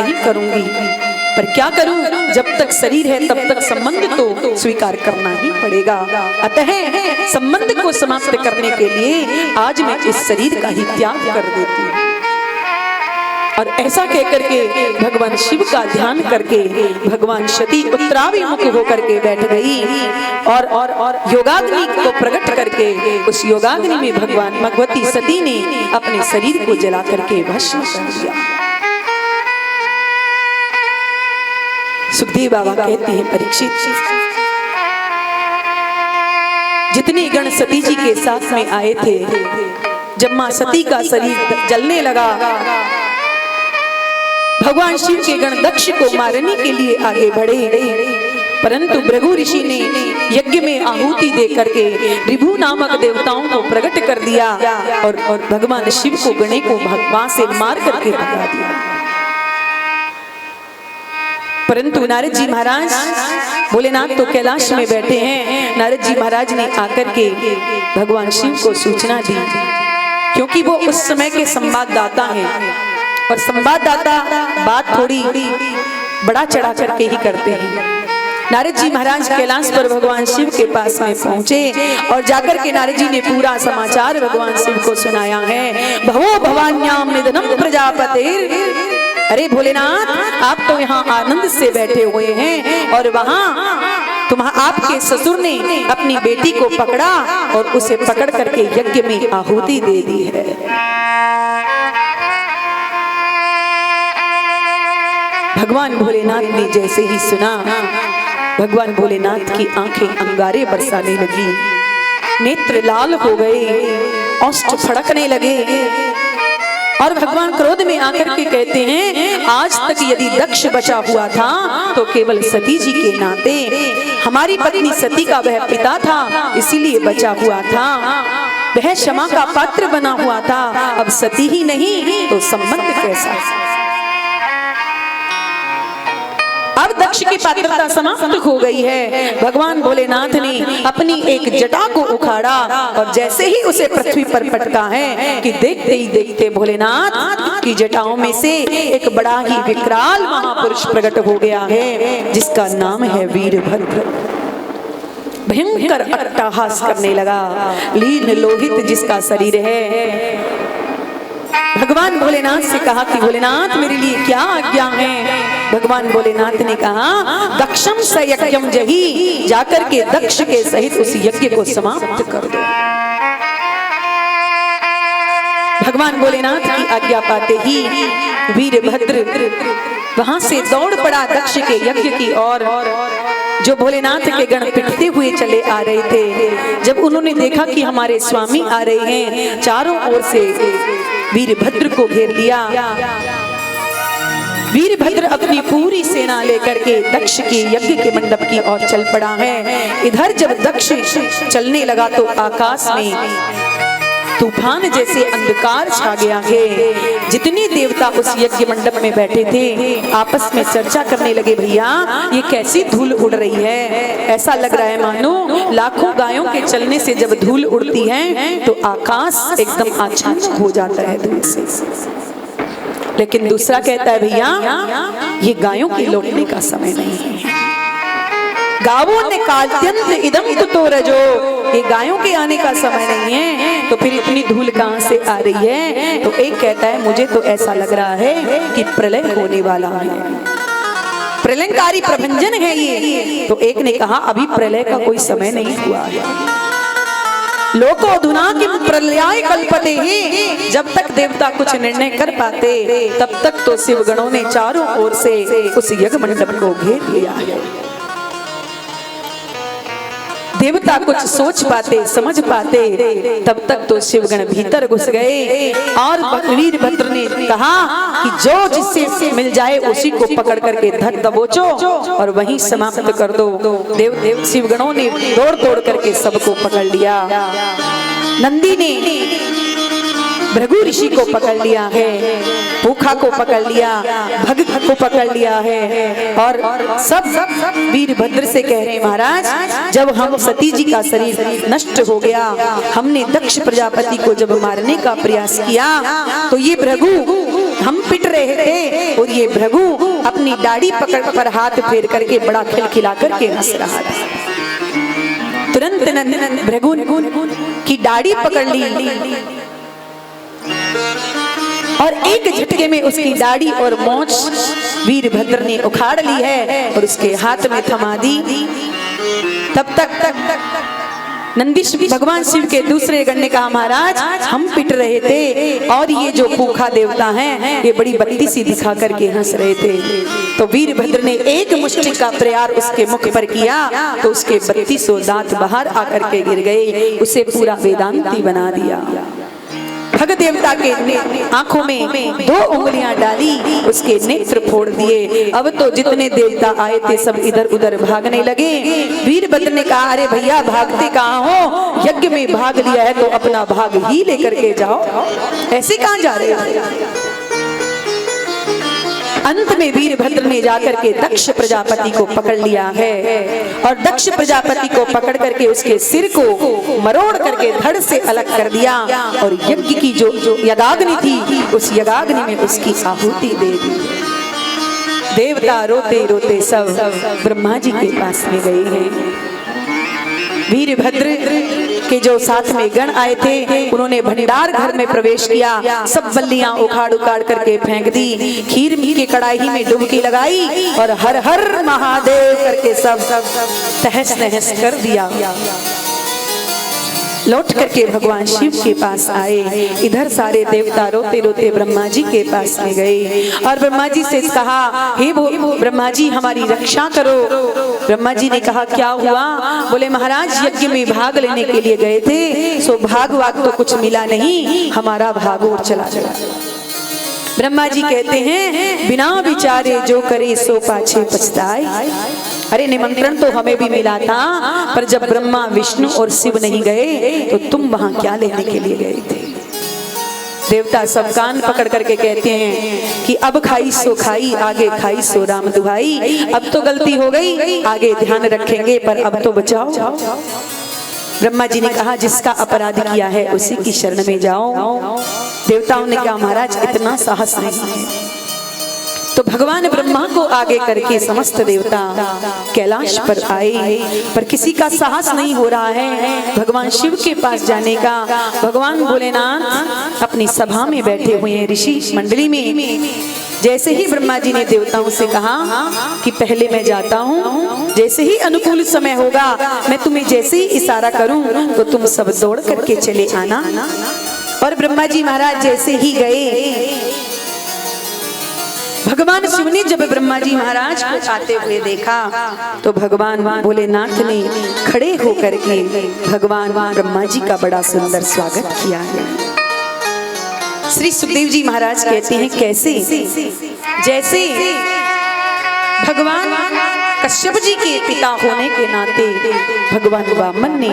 नहीं करूंगी, पर क्या करूं, जब तक शरीर है तब तक संबंध तो स्वीकार करना ही पड़ेगा। अतः संबंध को समाप्त करने के लिए आज मैं इस शरीर का ही त्याग कर देती हूँ। और ऐसा कहकर के भगवान शिव का ध्यान करके भगवान सती उत्तराभिमुख होकर के बैठ गई और योगाग्नि को प्रकट करके उस योगाग्नि में भगवान भगवती सती ने अपने शरीर को जला करके भस्म कर दिया। सुखदेव बाबा कहते हैं, परीक्षित, जितने गण सती जी के साथ में आए थे, जब मां सती का शरीर जलने लगा, भगवान शिव के गण दक्ष को मारने के लिए आगे बढ़े, परंतु भृगु ऋषि ने यज्ञ में आहुति दे करके ऋभु नामक देवताओं को प्रकट कर दिया और भगवान शिव को गणे को भगवान से मार करके भगा दिया। परंतु नारद जी महाराज, भोलेनाथ तो कैलाश में बैठे हैं, नारद जी महाराज ने आकर के भगवान शिव को सूचना दी, क्योंकि वो उस समय के संवाददाता हैं और संवाददाता बात थोड़ी बड़ा चढ़ा करके ही करते हैं। नारद जी महाराज कैलाश पर भगवान शिव के पास में पहुंचे और जाकर के नारद जी ने पूरा समाचार भगवान शिव को सुनाया है। भवो भवान्याम निधनम प्रजापतिर, अरे भोलेनाथ, आप तो यहाँ आनंद से बैठे हुए हैं और वहाँ आपके ससुर ने अपनी बेटी को पकड़ा और उसे पकड़ करके यज्ञ में आहुति दे दी है। भगवान भोलेनाथ ने जैसे ही सुना, भगवान भोलेनाथ की आंखें अंगारे बरसाने लगी, नेत्र लाल हो गए, औष्ठ फड़कने लगे और भगवान क्रोध में आकर के कहते हैं, आज तक यदि दक्ष बचा हुआ था तो केवल सती जी के नाते, हमारी पत्नी सती का वह पिता था इसीलिए बचा हुआ था, वह क्षमा का पात्र बना हुआ था, अब सती ही नहीं तो संबंध कैसा। अब दक्ष की पात्रता समाप्त हो गई है। भगवान भोलेनाथ ने अपनी एक जटा को उखाड़ा और जैसे ही उसे पृथ्वी पर पटका है कि देखते ही देखते भोलेनाथ की जटाओं में से एक बड़ा ही विकराल महापुरुष प्रकट हो गया है, जिसका नाम है वीरभद्र। भयंकर अट्टहास करने लगा, लीन लोहित जिसका शरीर है। भगवान भोलेनाथ से कहा कि भोलेनाथ मेरे लिए क्या आज्ञा है। भगवान भोलेनाथ ने कहा, दक्षम स यज्ञम जही, जाकर के दक्ष के सहित उस यज्ञ को समाप्त कर दो। भगवान भोलेनाथ की आज्ञा पाते ही वीरभद्र वहां से दौड़ पड़ा दक्ष के यज्ञ की ओर। जो भोलेनाथ के गण पिटते हुए चले आ रहे थे, जब उन्होंने देखा कि हमारे स्वामी आ रहे हैं, चारों ओर से वीरभद्र को घेर लिया। वीरभद्र अपनी पूरी सेना लेकर के दक्ष के यज्ञ के मंडप की ओर चल पड़ा है। इधर जब दक्ष चलने लगा तो आकाश में तूफान जैसे अंधकार छा गया है। जितने देवता उस यज्ञ मंडप में बैठे थे आपस में चर्चा करने लगे, भैया ये कैसी धूल उड़ रही है। ऐसा लग रहा है मानो लाखों गायों के चलने से जब धूल उड़ती है तो आकाश एकदम आच्छादित हो जाता है धूल से। लेकिन दूसरा कहता है, भैया ये गायों के लौटने का समय नहीं है। गावों ने काल्यंत इदम तो रजो, ये गायों के आने का समय नहीं है, तो फिर इतनी धूल कहां से आ रही है। तो एक कहता है, मुझे तो ऐसा लग रहा है कि प्रलय होने वाला है, प्रलयकारी प्रभंजन है ये। तो एक ने कहा, अभी प्रलय का कोई समय नहीं हुआ है। लोको धुना की प्रलयाय कल्पते ही, जब तक देवता कुछ निर्णय कर पाते तब तक तो शिवगणों ने चारों ओर से उस यज्ञ मंडप को घेर लिया है। देवता कुछ सोच पाते समझ पाते तब तक तो शिवगण भीतर घुस गए। और वीरभद्र ने कहा कि जो जिससे मिल जाए उसी को पकड़ करके धर दबोचो और वहीं समाप्त कर दो। देव शिवगणों ने दौड़ दौड़ करके सबको पकड़ लिया। नंदी ने भृगु ऋषि को पकड़ लिया है, पूखा को पकड़ लिया, भग को पकड़ लिया है और सब वीरभद्र से कह रहे हैं महाराज जब हम सती जी का शरीर नष्ट हो गया, हमने दक्ष प्रजापति को जब मारने का प्रयास किया तो ये भृगु हम पिट रहे थे और ये भृगु अपनी दाढ़ी पकड़ कर हाथ फेर करके बड़ा खिलखिला करके हंस रहा था। तुरंत भृगु की दाढ़ी पकड़ ली और एक झटके में उसकी दाढ़ी और मोछ वीरभद्र ने उखाड़ ली है और उसके हाथ में थमा दी। तब तक नंदीश भगवान शिव के दूसरे गण ने कहा महाराज हम पिट रहे थे और ये जो पूखा देवता हैं ये बड़ी बत्ती सी दिखा करके हंस रहे थे। तो वीरभद्र ने एक मुष्टि का प्रहार उसके मुख पर किया तो उसके 32 दांत बाहर आकर के गिर गए, उसे पूरा वेदांती बना दिया। भग देवता के आंखों में 2 उंगलियां डाली, उसके नेत्र फोड़ दिए। अब तो जितने देवता आए थे सब इधर उधर भागने लगे। वीरभद्र ने कहा अरे भैया भागते कहाँ हो, यज्ञ में भाग लिया है तो अपना भाग ही लेकर के जाओ, ऐसे कहाँ जा रहे हो। अंत में वीरभद्र ने जाकर के दक्ष प्रजापति को पकड़ लिया है और दक्ष प्रजापति को पकड़ करके उसके सिर को मरोड़ करके धड़ से अलग कर दिया और यज्ञ की जो यज्ञाग्नि थी उस यज्ञाग्नि में उसकी आहुति दे दी। देवता रोते रोते सब ब्रह्मा जी के पास में गए हैं। वीरभद्र के जो साथ में गण आए थे उन्होंने भंडार घर में प्रवेश किया, सब बल्लियां उखाड़ उखाड़ करके फेंक दी, खीर की कढ़ाई में डुबकी लगाई और हर हर महादेव करके सब तहस नहस कर दिया। लौट करके भगवान शिव के पास आए। इधर सारे देवता रोते रोते ब्रह्मा जी के पास में गए और ब्रह्मा जी से कहा हे ब्रह्मा जी हमारी रक्षा करो। ब्रह्मा जी ने कहा क्या हुआ? बोले महाराज यज्ञ में भाग लेने के लिए गए थे, सो भाग वाग तो कुछ मिला नहीं, हमारा भाग और चला गया। ब्रह्मा जी कहते हैं बिना विचारे जो करे सो पाछे पछताए। अरे निमंत्रण तो हमें भी मिला था, पर जब ब्रह्मा विष्णु और शिव नहीं गए तो तुम वहां क्या लेने के लिए गए थे? देवता सब कान पकड़ करके कहते हैं कि अब खाई सो खाई, आगे खाई सो राम दुहाई। अब तो गलती हो गई, आगे ध्यान रखेंगे, पर अब तो बचाओ। ब्रह्मा जी ने कहा जिसका अपराध किया है उसी की शरण में जाओ। देवताओं ने कहा महाराज इतना साहस नहीं है। तो भगवान ब्रह्मा को आगे करके समस्त देवता कैलाश पर आए, पर किसी का साहस नहीं हो रहा है भगवान शिव के पास जाने का। भगवान भोलेनाथ अपनी सभा में बैठे हुए हैं ऋषि मंडली में। जैसे ही ब्रह्मा जी ने देवताओं से कहा कि पहले मैं जाता हूँ, जैसे ही अनुकूल समय होगा मैं तुम्हें जैसे ही इशारा करूं तो तुम सब दौड़ करके चले आना। और ब्रह्मा जी महाराज जैसे ही गए, भगवान शिव ने जब ब्रह्मा जी महाराज को आते हुए देखा तो भगवान भोलेनाथ ने खड़े होकर के भगवान ब्रह्मा जी का बड़ा सुंदर स्वागत किया है। श्री सुखदेव जी महाराज कहते हैं कैसे? जैसे भगवान कश्यप जी के पिता होने के नाते भगवान वामन ने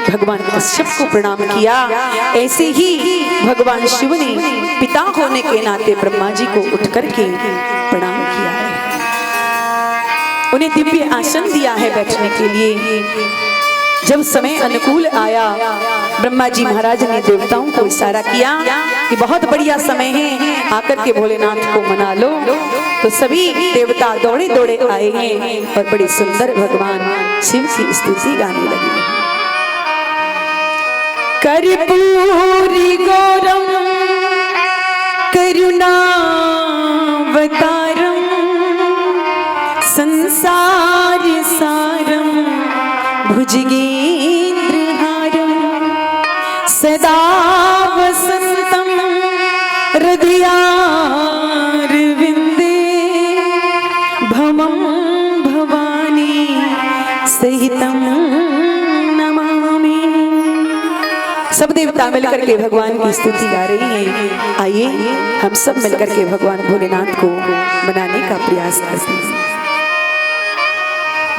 भगवान कश्यप को प्रणाम किया, ऐसे ही भगवान शिव ने पिता होने के नाते ब्रह्मा जी को उठ करके प्रणाम किया है। उन्हें दिव्य आसन दिया है बैठने के लिए। जब समय अनुकूल आया ब्रह्मा जी महाराज ने देवताओं को इशारा किया कि बहुत बढ़िया समय है, आकर के भोलेनाथ को मना लो। तो सभी देवता दौड़े दौड़े आए हैं और बड़ी सुंदर भगवान शिव की स्तुति गाने लगे। कर्पूरी गौरम करुणावतारम संसार सारम भुजगेन्द्रहारम सदा वसंतम हृदयारविंदे भमं भवानी सहितम नमामि। सब देवता मिलकर के भगवान की स्तुति गा रही हैं। आइए हम सब मिलकर के भगवान भोलेनाथ को मनाने का प्रयास करते हैं।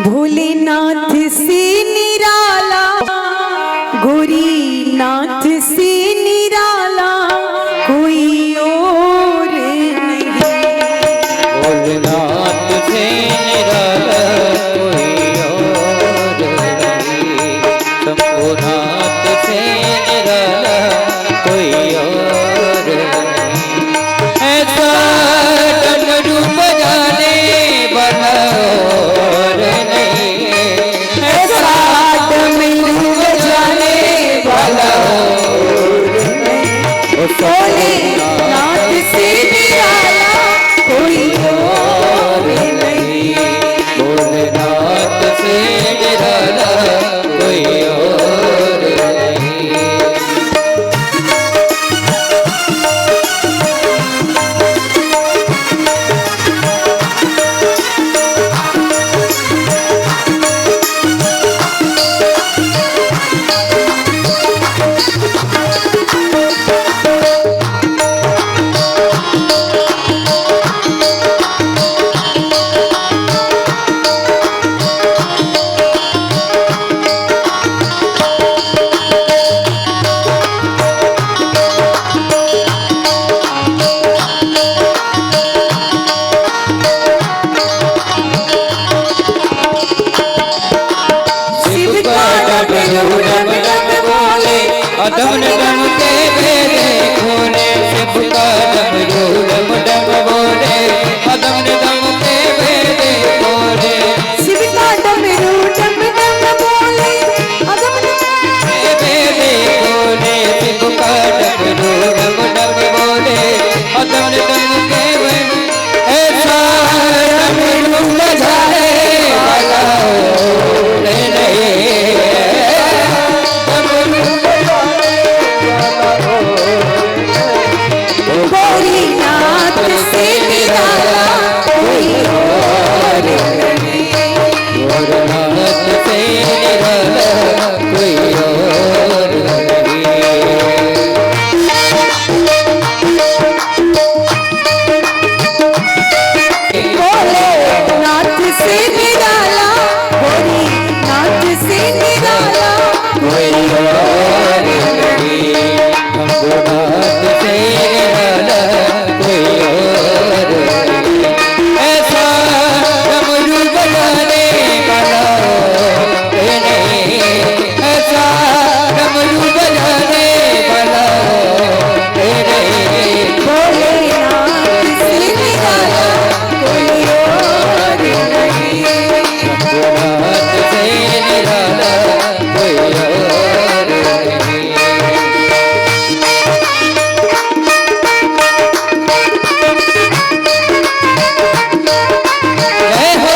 भोलेनाथ से निराला, गौरीनाथ से निराला, कोई और नहीं। भोलेनाथ से निराला कोई और नहीं, शंभुनाथ से निराला कोई और नहीं। ऐसा डमरू बजाने वाला और नहीं, ऐसा डमरू बजाने वाला भोलेनाथ से निराला कोई और नहीं। भोलेनाथ से निराला कोई और नहीं। डम डम के बेरे खोले, शिव का डमरू डम डम बोले, डम डम के बेरे खोले, शिव का डमरू डम डम बोले, डम डम के बेरे खोले, शिव का डमरू डम डम बोले, डम डम के बेरे। ऐसा डमरू बजाने वाला रे रे, भोलेनाथ से निराला कोई और नहीं। भोलेनाथ से निराला कोई और नहीं। भोलेनाथ से निराला, भोलेनाथ से निराला कोई और नहीं, शंभुनाथ से निराला कोई और नहीं। ऐसा डमरू बजाने वाला कोई नहीं, ऐसा डमरू बजाने वाला कोई नहीं। भोलेनाथ से निराला कोई और नहीं। शंभुनाथ से निराला कोई और नहीं। जय हो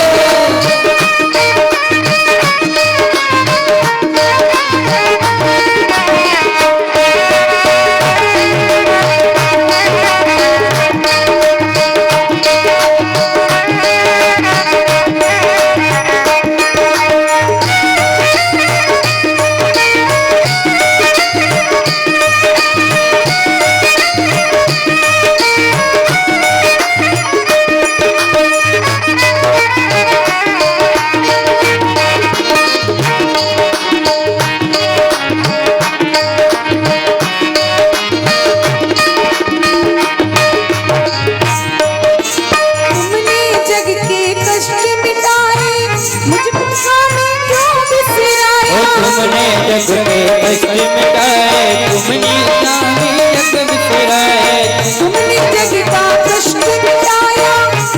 तुमने जग के कष्ट मिटाए, मुझको स्वामी क्यों बिसराया। तुमने जग के कष्ट मिटाए, तुमने स्वामी जग बिसराए। तुमने जग का कष्ट मिटाया,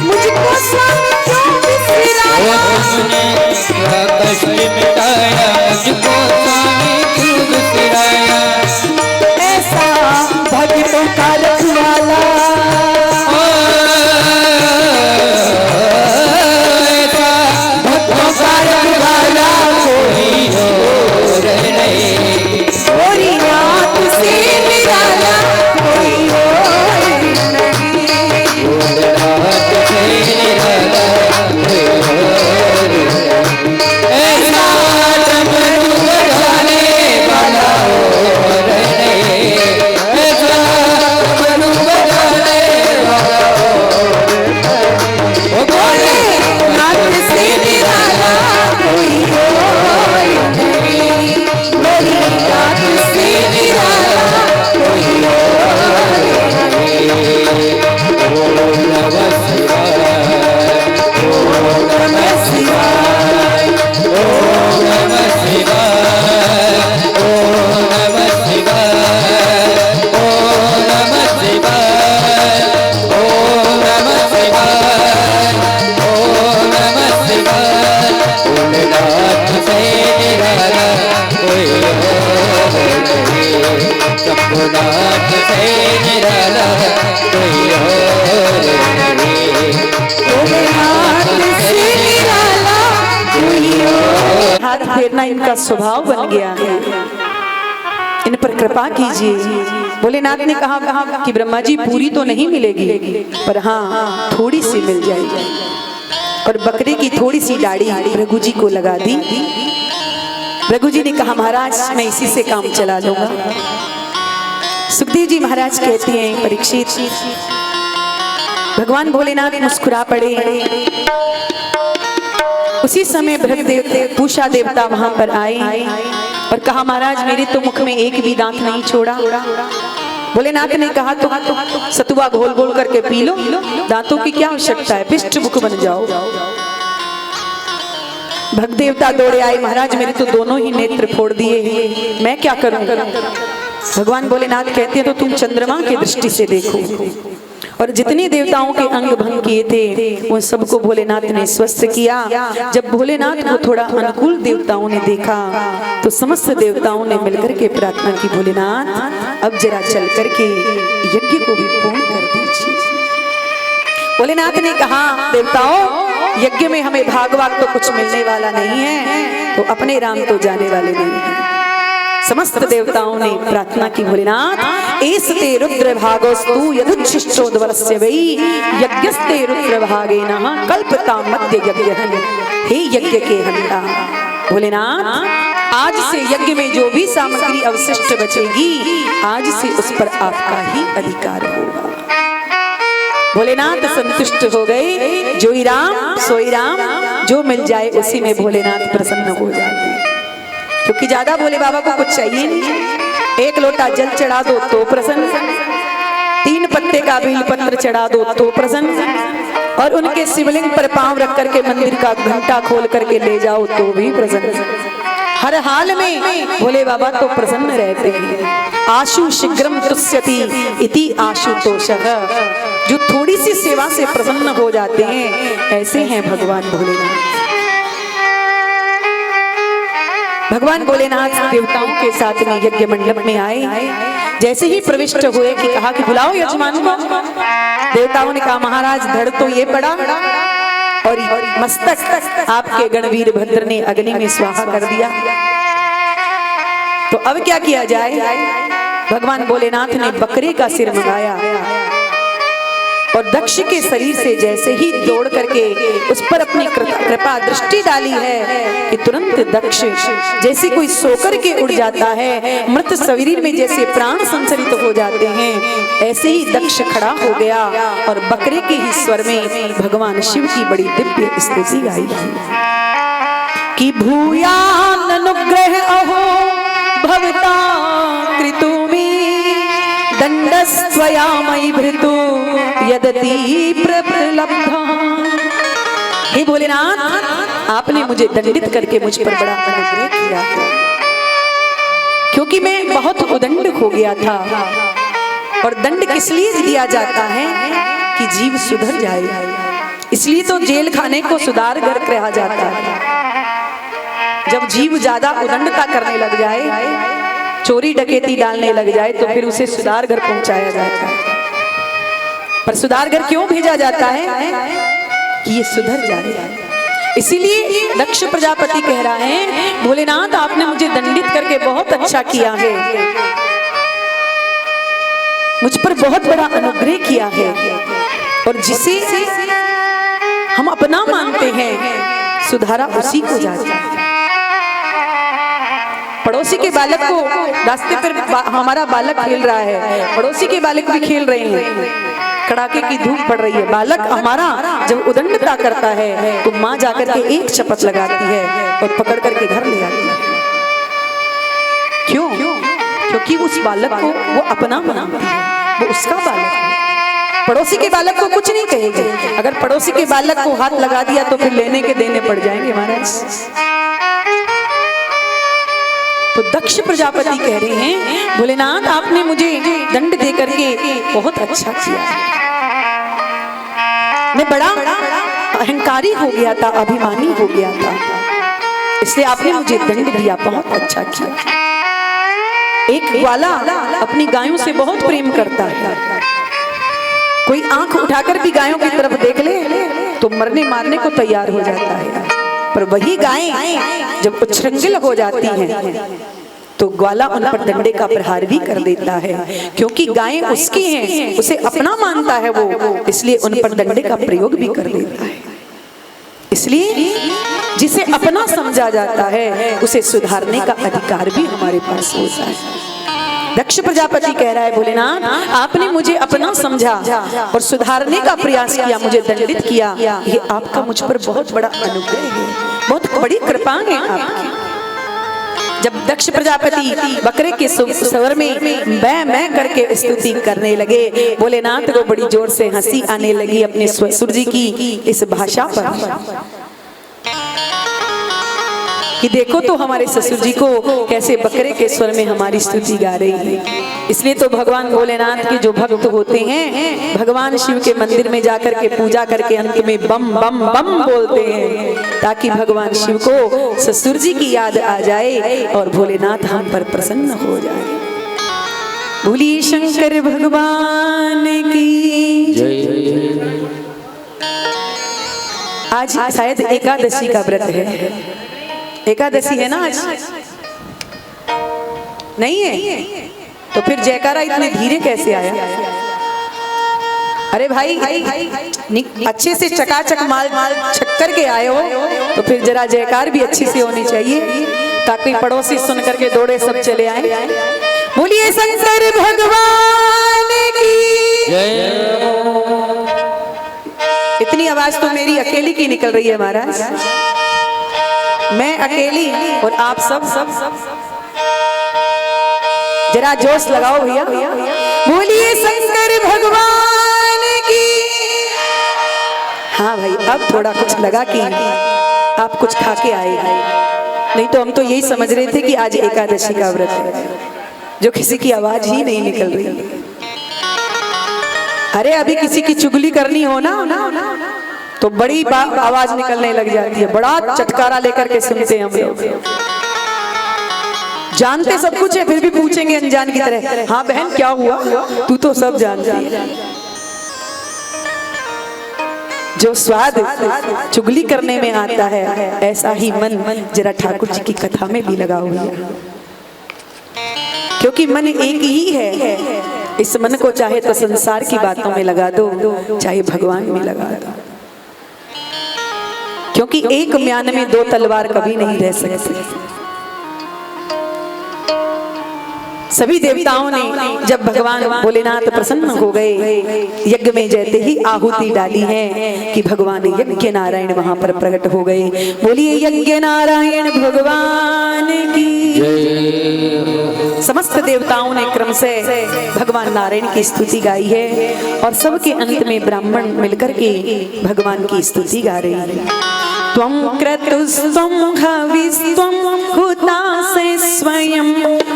मुझको स्वामी क्यों बिसराया। तुमने जग का कष्ट मिटाया, मुझको स्वामी क्यों बिसराया। ऐसा भक्तों का रखवाला, ऐसा भक्तों का रखवाला कोई और नहीं। भोलेनाथ से निराला कोई और नहीं। भोलेनाथ से निराला कोई और नहीं। ऐसा डमरू बजाने वाला और नहीं, ऐसा डमरू बजाने वाला और नहीं। भोलेनाथ से निराला कोई और नहीं। भोलेनाथ से निराला कोई और फेरना इनका स्वभाव बन गया है, इन पर कृपा कीजिए। भोलेनाथ ने कहा कि ब्रह्मा जी पूरी तो नहीं मिलेगी, पर हाँ थोड़ी सी मिल जाएगी। और बकरे की थोड़ी सी दाढ़ी भृगु जी को लगा दी। भृगु जी ने कहा महाराज मैं इसी से काम चला लूंगा। सुखदेव जी महाराज कहते हैं परीक्षित, भगवान भोलेनाथ मुस्कुरा पड़े। उसी समय बृहदेव पूषा देवता वहां पर आए और कहा महाराज मेरे तो मुख में एक भी दांत नहीं छोड़ा। भोलेनाथ ने कहा तो सतुआ घोल घोल करके पी लो, दांतों की क्या आवश्यकता है, पिष्ट मुख बन जाओ। भक्त देवता दौड़े आए, महाराज मेरे तो दोनों ही नेत्र फोड़ दिए, मैं क्या करूं। भगवान भोलेनाथ कहते हैं तो तुम चंद्रमा की दृष्टि से देखो। और जितने देवताओं के अंग भंग किए थे उन सबको भोलेनाथ ने स्वस्थ किया। जब भोलेनाथ को थोड़ा अनुकूल देवताओं ने देखा तो समस्त देवताओं ने मिलकर के प्रार्थना की, भोलेनाथ अब जरा चल करके यज्ञ को भी पूर्ण कर दीजिए। भोलेनाथ ने कहा देवताओं यज्ञ में हमें भागवाक तो कुछ मिलने वाला नहीं है, तो अपने राम तो जाने वाले नहीं है। समस्त देवताओं ने प्रार्थना की, भोलेनाथ एसते रुद्र भागोस्तु यदुच्छिष्टोद्वरस्य वै यज्ञस्ते रुद्र भागेनः कल्पता मध्य यज्ञहन्। हे यज्ञ के हंता भोलेनाथ आज से यज्ञ में जो भी सामग्री अवशिष्ट बचेगी आज से उस पर आपका ही अधिकार होगा। भोलेनाथ संतुष्ट हो गए, जोई राम सोई राम, जो मिल जाए उसी में भोलेनाथ प्रसन्न हो जाते हैं। क्योंकि ज्यादा भोले बाबा को कुछ चाहिए नहीं, एक लोटा जल चढ़ा दो तो प्रसन्न, 3 पत्ते का बेल पत्र चढ़ा दो तो प्रसन्न, और उनके शिवलिंग पर पांव रख करके मंदिर का घंटा खोल करके ले जाओ तो भी प्रसन्न। हर हाल में भोले बाबा तो प्रसन्न रहते हैं। आशु शीघ्रम तुष्यति इति आशुतोषः, जो थोड़ी सी सेवा से प्रसन्न हो जाते हैं ऐसे हैं भगवान भोलेनाथ। भगवान भोलेनाथ देवताओं के साथ में यज्ञ मंडप में आए। जैसे ही प्रविष्ट हुए कि कहा कि बुलाओ यजमान को। देवताओं ने कहा महाराज धड़ तो ये पड़ा और मस्तक आपके गणवीर भद्र ने अग्नि में स्वाहा कर दिया, तो अब क्या किया जाए। भगवान भोलेनाथ ने बकरे का सिर मंगाया और दक्ष के शरीर से जैसे ही दौड़ करके उस पर अपनी कृपा दृष्टि डाली है कि तुरंत दक्ष जैसे कोई सोकर के उड़ जाता है, मृत शरीर में जैसे प्राण संचरित हो जाते हैं, ऐसे ही दक्ष खड़ा हो गया और बकरे के ही स्वर में भगवान शिव की बड़ी दिव्य स्तुति गाई कि भूयान अनुग्रह अहो भवता कृतुमी दंडस्त्वया मयि भृतु यदति प्रलब्धा। हे भोलेनाथ आपने मुझे दंडित करके मुझ पर बड़ा अनुग्रह किया, क्योंकि मैं बहुत उदंड हो गया था। और दंड किस लिए दिया जाता है कि जीव सुधर जाए, इसलिए तो जेल खाने को सुधार घर कहा जाता है। जब जीव ज्यादा उदंडता करने लग जाए, चोरी डकैती डालने लग जाए, तो फिर उसे सुधार घर पहुंचाया जाता है। पर सुधार घर क्यों भेजा जाता है कि ये सुधर जाए। इसीलिए दक्ष प्रजापति कह रहा है भोलेनाथ आपने मुझे दंडित करके बहुत अच्छा किया है, मुझ पर बहुत बड़ा अनुग्रह किया है, और जिसे हम अपना मानते हैं सुधारा उसी को जाता है। पड़ोसी के बालक को रास्ते पर हमारा बालक खेल रहा है, पड़ोसी के बालक भी खेल रहे हैं, कड़ाके की धूप पड़ रही है, बालक हमारा जब उदंडता करता है तो माँ जाकर के एक शपथ लगाती है और पकड़ करके घर ले आती है। क्यों? क्योंकि उस बालक को वो अपना मानती है, वो उसका बालक है। पड़ोसी के बालक को कुछ नहीं कहेगी, अगर पड़ोसी के बालक को हाथ लगा दिया तो फिर लेने के देने पड़ जाएंगे महाराज। तो दक्ष प्रजापति कह रहे हैं भोलेनाथ आपने मुझे दंड दे करके बहुत अच्छा किया, मैं बड़ा अहंकारी हो गया था, अभिमानी हो गया था, इसलिए आपने मुझे दंड दिया, बहुत अच्छा किया। एक ग्वाला अपनी गायों से बहुत प्रेम करता है, कोई आंख उठाकर भी गायों की तरफ देख ले तो मरने मारने को तैयार हो जाता है, पर वही गायें जब उच्छृंखल हो जाती हैं तो ग्वाला उन पर डंडे का प्रहार भी कर देता है, क्योंकि गायें उसकी हैं, उसे अपना मानता है वो, इसलिए उन पर डंडे का प्रयोग भी कर देता है। इसलिए जिसे अपना समझा जाता है उसे सुधारने का अधिकार भी हमारे पास होता है। दक्ष प्रजापति कह रहा है, भोलेनाथ आपने मुझे अपना समझा और सुधारने का प्रयास किया, मुझे दंडित किया, ये आपका मुझ पर बहुत बड़ा अनुग्रह है, बहुत बड़ी कृपा है आपकी। जब दक्ष प्रजापति बकरे के स्वर में मैं करके स्तुति करने लगे, भोलेनाथ को बड़ी जोर से हंसी आने लगी अपने ससुर जी की इस भाषा पर कि देखो तो हमारे ससुर जी को कैसे बकरे के स्वर में हमारी स्तुति गा रही है। इसलिए तो भगवान भोलेनाथ के जो भक्त होते हैं, भगवान शिव के मंदिर में जाकर के पूजा करके अंत में बम बम बम बोलते हैं, ताकि भगवान शिव को ससुर जी की याद आ जाए और भोलेनाथ हम पर प्रसन्न हो जाए। बोलिए शंकर भगवान की जय। आज शायद एकादशी का व्रत है, एकादशी है ना आज? नहीं है तो फिर जयकारा इतने धीरे कैसे आया? अरे भाई अच्छे से चकाचक माल छक्कर के आए हो तो फिर जरा जयकार भी अच्छी से होनी चाहिए, ताकि पड़ोसी सुन करके दौड़े सब चले आए। बोलिए शंकर भगवान की जय। इतनी आवाज तो मेरी अकेली की निकल रही है महाराज, मैं अकेली और आप सब जरा जोश लगाओ भैया। बोलिए शंकर भगवान की। हाँ भाई अब थोड़ा कुछ लगा कि आप कुछ खा के आए, नहीं तो हम तो यही समझ रहे थे कि आज एकादशी का व्रत है, जो किसी की आवाज ही नहीं निकल रही। अरे अभी किसी की चुगली करनी हो ना तो बड़ी आवाज निकलने लग जाती है, बड़ा चटकारा लेकर के सुनते हैं हम लोग। जानते सब कुछ है फिर भी पूछेंगे अनजान की तरह, हाँ बहन क्या हुआ, तू तो सब जानती है। जो स्वाद चुगली करने में आता है, ऐसा ही मन जरा ठाकुर जी की कथा में भी लगा हुआ है, क्योंकि मन एक ही है। इस मन को चाहे तो संसार की बातों में लगा दो, चाहे भगवान में लगा दो, क्योंकि एक म्यान में दो तलवार कभी नहीं रह सकती। सभी देवताओं ने जब भगवान भोलेनाथ प्रसन्न हो गए, यज्ञ में जैसे ही आहुति डाली है कि भगवान यज्ञ नारायण वहां पर प्रकट हो गए। बोलिए यज्ञ नारायण भगवान की जय। समस्त देवताओं ने क्रम से भगवान नारायण की स्तुति गाई है और सबके अंत में ब्राह्मण मिलकर के भगवान की स्तुति गा रहे हैं। त्वं क्रतुस्त्वं हविस्त्वं हुतासे स्वयं,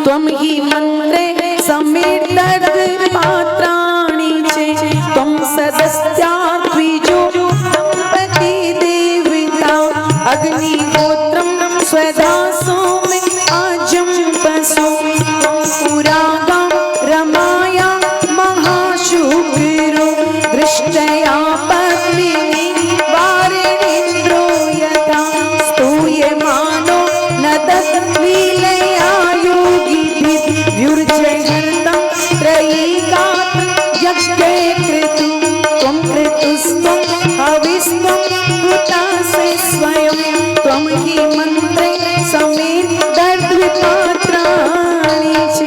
त्वं हि मन्त्रे समेतद् पात्राणि च, त्वं सदस्या द्विजो दम्पती देवता, अग्निहोत्रं स्वदासो में आजम्पसो, त्वं पुरागां रमाया महाशुभिरो, दृष्टया पद्मिनी वारिणीन्द्रो यथा, स्तूयमानो न तद्लीलया योगिभिः, व्युर्जयन्तं त्रयीगात्र यज्ञे कृतु, त्वं क्रतुस्त्वं हविस्त्वं हुतासे स्वयं, त्वं हि मन्त्रे समेतद्विपात्राणि च।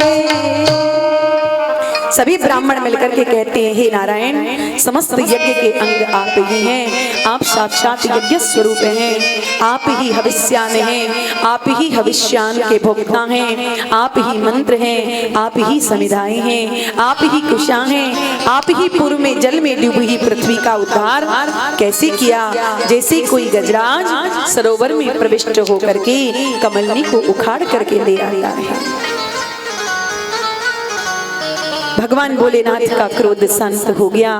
सभी ब्राह्मण मिलकर के कहते हैं, हे नारायण समस्त यज्ञ के अंग आप ही हैं, आप साक्षात यज्ञ स्वरूप हैं, आप ही हविष्यान हैं, आप ही हविष्यान के भोक्ता हैं, आप ही मंत्र हैं, आप ही समिधाएं हैं, आप ही कुशा हैं, आप ही पूर्व में जल में डूबी हुई पृथ्वी का उद्धार कैसे किया, जैसे कोई गजराज सरोवर में प्रविष्ट होकर के कमलनी को उखाड़ करके ले आता है। भगवान भोलेनाथ का क्रोध शांत हो गया।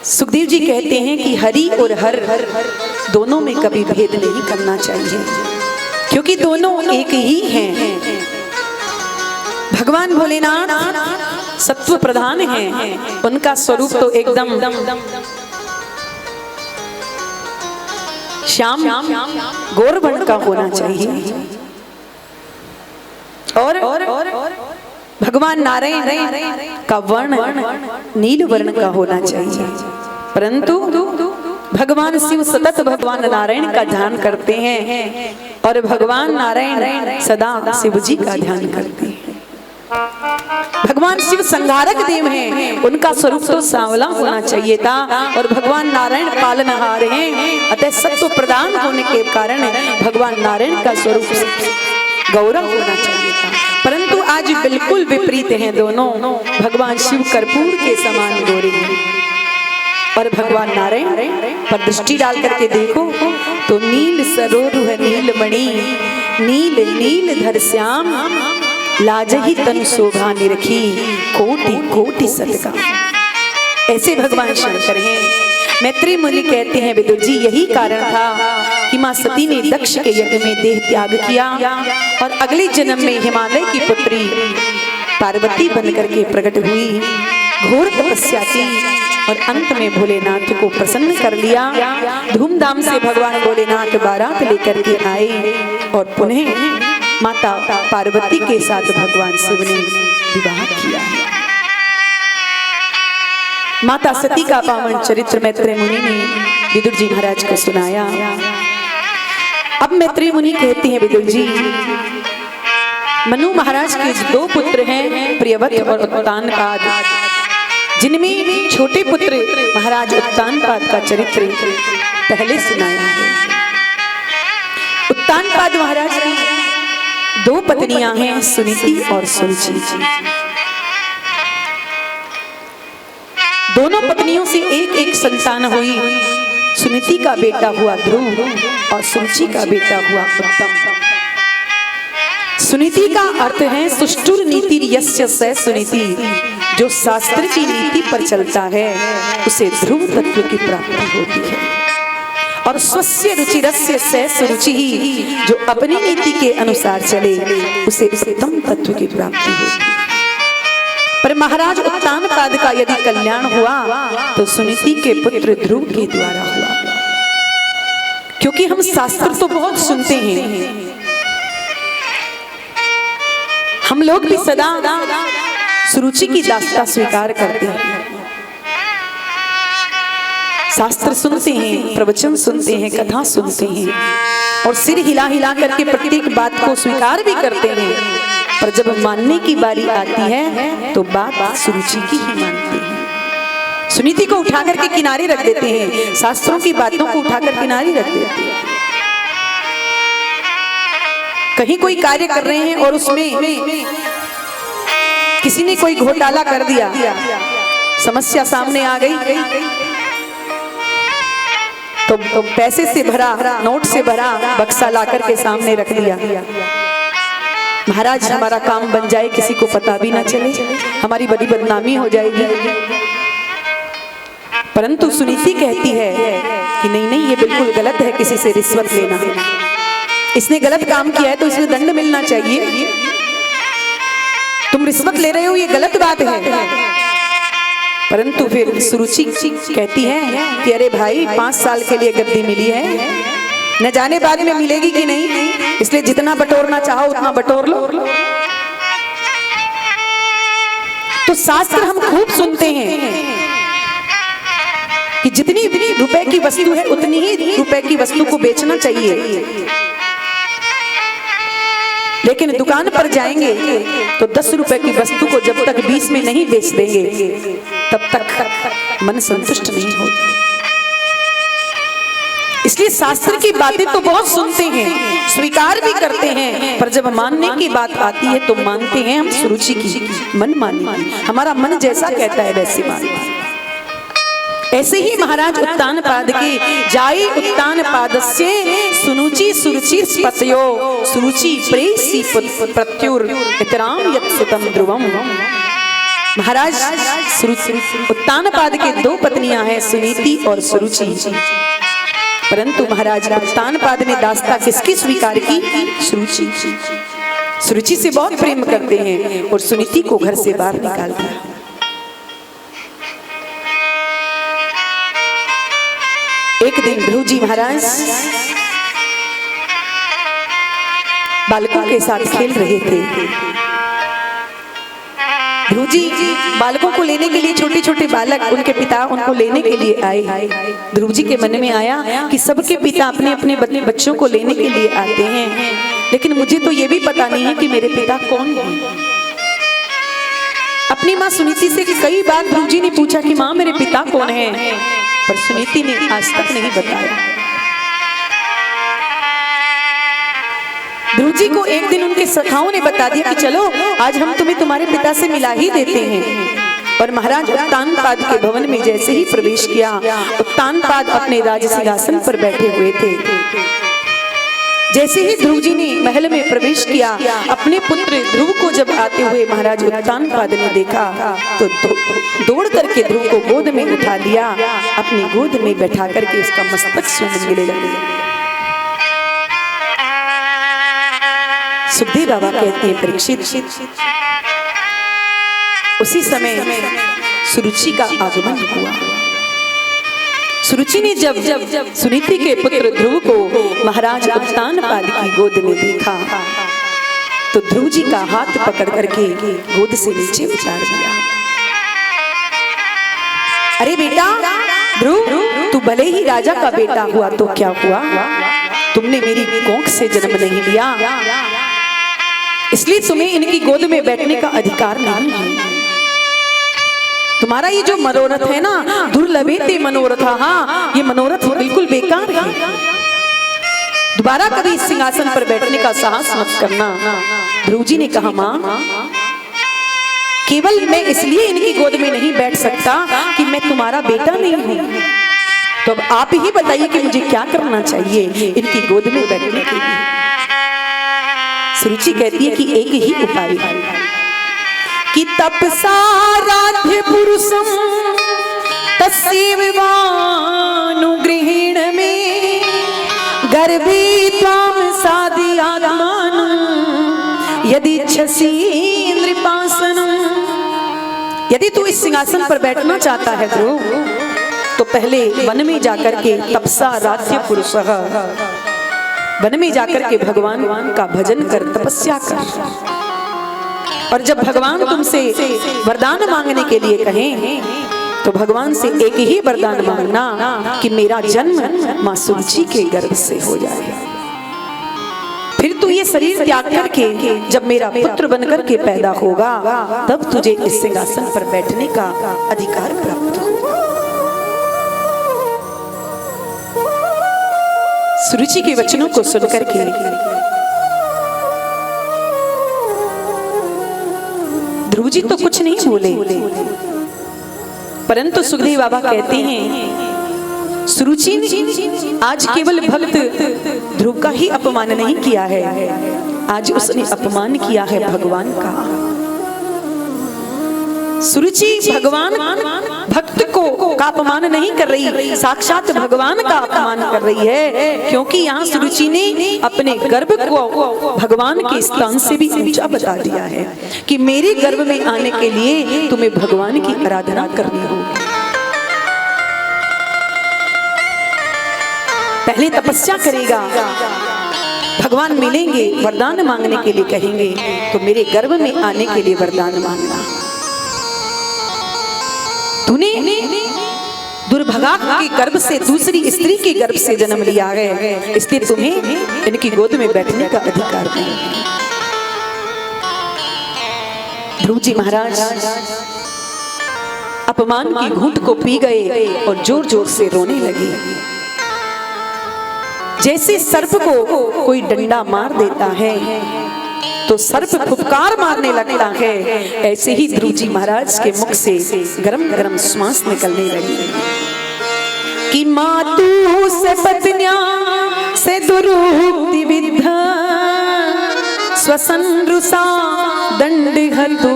सुखदेव जी कहते हैं कि हरि और हर दोनों में कभी भेद नहीं करना चाहिए, क्योंकि दोनों एक ही हैं। भगवान भोलेनाथ सत्व प्रधान हैं, उनका स्वरूप तो एकदम श्याम गौर वर्ण का होना चाहिए और भगवान नारायण का वर्ण नील वर्ण का होना चाहिए। परंतु भगवान शिव सतत भगवान नारायण का ध्यान करते हैं और भगवान नारायण सदा शिव जी का ध्यान करते हैं। भगवान शिव संहारक देव हैं, उनका स्वरूप तो सांवला होना चाहिए था और भगवान नारायण पालनहार हैं, अतः सत्व प्रदान होने के कारण भगवान नारायण का स्वरूप गौरव होना चाहिए था। परंतु आज बिल्कुल विपरीत हैं दोनों। भगवान शिव कर्पूर के समान गोरे हैं और भगवान नारायण पर दृष्टि डाल करके देखो तो नील सरोरुह नील मणि नील नील धर श्याम लाजही तनु शोभा निरखी कोटि कोटि सतका। ऐसे भगवान शंकर हैं। मैत्री मुनि कहते हैं विदुर जी यही कारण था कि मां सती ने दक्ष के यज्ञ में देह त्याग किया और अगले जन्म में हिमालय की पुत्री पार्वती बनकर के प्रकट हुई, घोर तपस्या की और अंत में भोलेनाथ को प्रसन्न कर लिया। धूमधाम से भगवान भोलेनाथ बारात लेकर के आए और पुनः माता पार्वती के साथ भगवान शिव ने विवाह किया। माता सती का पावन चरित्र मैत्रेय मुनि ने विदुर जी महाराज को सुनाया। अब मैत्रेय मुनि कहते हैं विदुर जी, मनु महाराज के दो पुत्र हैं प्रियव्रत और उत्तानपाद, जिनमें छोटे पुत्र महाराज उत्तानपाद का चरित्र पहले सुनाया है। उत्तानपाद महाराज की दो पत्नियां हैं सुनीति और सुरुचि। दोनों पत्नियों से एक एक संतान हुई। सुनीति का बेटा हुआ ध्रुव और सुरुचि का बेटा हुआ उत्तम। सुनीति का अर्थ है सुष्ठुर नीति यस्य स सुनीति, जो शास्त्र की नीति पर चलता है उसे ध्रुव तत्व की प्राप्ति होती है। और स्वस्य रुचिरस्य स सुरुचि, जो अपनी नीति के अनुसार चले उसे उत्तम तत्व की प्राप्ति होती है। पर महाराज उत्तानपाद का यदि कल्याण हुआ तो सुनीति के पुत्र ध्रुव के द्वारा हुआ। क्योंकि हम शास्त्र तो बहुत सुनते हैं, हम लोग भी सदा सुरुचि की दास्ता स्वीकार करते हैं। शास्त्र सुनते हैं, प्रवचन सुनते हैं, कथा सुनते हैं और सिर हिला हिला करके प्रत्येक बात को स्वीकार भी करते हैं। पर जब मानने की बारी आती है तो बात सुरुचि की ही मानते हैं। सुनीति को उठा करके किनारे रख देते हैं, शास्त्रों की बातों को उठाकर किनारे रख देते हैं। कहीं कोई कार्य कर रहे हैं और उसमें किसी ने कोई घोटाला कर दिया, समस्या सामने आ गई तो पैसे से भरा, नोट से भरा बक्सा लाकर के सामने रख दिया। महाराज हमारा काम बन जाए, किसी को पता भी ना चले, हमारी बड़ी बदनामी हो जाएगी। परंतु सुनीति कहती है कि नहीं नहीं, ये बिल्कुल गलत है किसी से रिश्वत लेना। इसने गलत काम किया है तो इसमें दंड मिलना चाहिए। तुम रिश्वत ले रहे हो, ये गलत बात है। परंतु फिर सुरुचि कहती है कि अरे भाई 5 साल के लिए गद्दी मिली है, न जाने बाद में मिलेगी कि नहीं, इसलिए जितना बटोरना चाहो उतना बटोर लो। तो शास्त्र हम खूब सुनते हैं कि जितनी रुपए की वस्तु है उतनी ही रुपए की वस्तु को बेचना चाहिए। लेकिन दुकान पर जाएंगे तो 10 रुपए की वस्तु को जब तक 20 में नहीं बेच देंगे तब तक मन संतुष्ट नहीं होता। इसलिए शास्त्र की बातें तो बहुत सुनते हैं, स्वीकार भी करते हैं, पर जब मानने की बात आती है तो मानते हैं हम सुरुचि की, मन मानी, हमारा मन जैसा कहता है वैसे मानते। ऐसे ही महाराज उत्तानपाद के जाई उत्तानपादस्य सुनुचि सुरुचि पतयो सुरुचि प्रेसी प्रत्युर इतराम यत्सुतम ध्रुवम। महाराज उत्तानपाद के 2 पत्नियां हैं, सुनीति और सुरुचि। परंतु महाराज उत्तानपाद ने दास्ता किसकी स्वीकार की? सुरुचि। सुरुचि से बहुत प्रेम करते हैं और सुनीति को घर से बाहर निकाल दिया। एक दिन ध्रुव जी महाराज बालकों के साथ खेल रहे थे। ध्रुव जी बालकों को लेने के लिए, छोटे छोटे बालक उनके पिता उनको लेने के लिए आए। ध्रुव जी के मन में आया कि सबके पिता अपने अपने बच्चों को लेने के लिए आते हैं, लेकिन मुझे तो ये भी पता नहीं है कि मेरे पिता कौन हैं। अपनी माँ सुनीति से कई बार ध्रुव जी ने पूछा कि माँ मेरे पिता कौन हैं, पर सुनीति ने आज तक नहीं बताया। ध्रुव जी को एक दिन उनके सखाओं ने बता दिया कि चलो आज हम तुम्हें तुम्हारे पिता से मिला ही देते हैं। और महाराज उत्तानपाद के भवन में जैसे ही प्रवेश किया, उत्तानपाद अपने राज सिंहासन पर बैठे हुए थे। जैसे ही ध्रुव जी ने महल में प्रवेश किया, अपने पुत्र ध्रुव को जब आते हुए महाराज उत्तानपाद ने देखा तो दौड़ करके ध्रुव को गोद में उठा लिया, अपनी गोद में बैठा करके उसका मस्तक चूमने लगे। सुखदेव बाबा कहते हैं परीक्षित, उसी समय सुरुचि का आगमन हुआ। सुरुचि ने जब सुनीति के पुत्र ध्रुव को महाराज उत्तानपाद की गोद में देखा तो ध्रुव जी का हाथ पकड़ करके गोद से नीचे उतार दिया। अरे बेटा ध्रुव, तू भले ही राजा का बेटा हुआ तो क्या हुआ, तुमने मेरी कोख से जन्म नहीं लिया, इसलिए तुम्हें इनकी गोद में बैठने का अधिकार नहीं है। तुम्हारा ये जो मनोरथ है ना, दुर्लभेते मनोरथ, हाँ ये मनोरथ बिल्कुल बेकार है। दोबारा कभी इस सिंहासन पर बैठने का साहस मत करना। ध्रुव जी ने कहा माँ, केवल मैं इसलिए इनकी गोद में नहीं बैठ सकता कि मैं तुम्हारा बेटा नहीं हूं। तो अब आप ही बताइए कि मुझे क्या करना चाहिए इनकी गोद में बैठने के लिए। सुरुचि कहती है कि एक ही उपाय है कि तपसाराध्य पुरुषम तस्यैवानुगृहीण में गर्भे त्वां साधियात्मानं यदिच्छसि नृपासनं। यदि तू इस सिंहासन पर बैठना चाहता है ध्रुव, तो पहले वन में जाकर के तपसाराध्य पुरुषः, वन में जाकर के भगवान का भजन कर, तपस्या कर। और जब भगवान तुमसे वरदान मांगने के लिए कहें तो भगवान से एक ही वरदान मांगना कि मेरा जन्म मां सुरुचि के गर्भ से हो जाए। फिर तू ये शरीर त्याग करके जब मेरा पुत्र बनकर के पैदा होगा, तब तुझे इस सिंहासन पर बैठने का अधिकार प्राप्त होगा। सुरुचि के वचनों को सुनकर के ध्रुव जी तो कुछ नहीं बोले, परंतु सुखदेव बाबा कहते हैं सुरुचि ने आज केवल भक्त ध्रुव का ही अपमान नहीं किया है, आज उसने अपमान किया है भगवान का। सुरुचि भगवान भक्त को का अपमान नहीं कर रही, साक्षात भगवान का अपमान कर रही है, क्योंकि यहाँ सुरुचि ने अपने गर्भ को भगवान के स्थान से भी ऊंचा बता दिया है कि मेरे गर्भ में आने के लिए तुम्हें भगवान की आराधना करनी होगी। पहले तपस्या करेगा, भगवान मिलेंगे, वरदान मांगने के लिए कहेंगे तो मेरे गर्भ में आने के लिए वरदान मांगना। तूने दुर्भागा के गर्भ से, दूसरी स्त्री के गर्भ से जन्म लिया है, इसलिए तुम्हें इनकी गोद में बैठने का अधिकार नहीं। ध्रुव जी महाराज अपमान की घूंट को पी गए और जोर जोर से रोने लगे। जैसे सर्प को कोई डंडा मार देता है तो सर्प फुफकार मारने लगता है, ऐसे ही ध्रुव जी महाराज के मुख से गरम गरम श्वास निकलने लगी कि मातु से पत्न्या से दुरुक्ति विद्ध स्वसंरुसा दंडहतो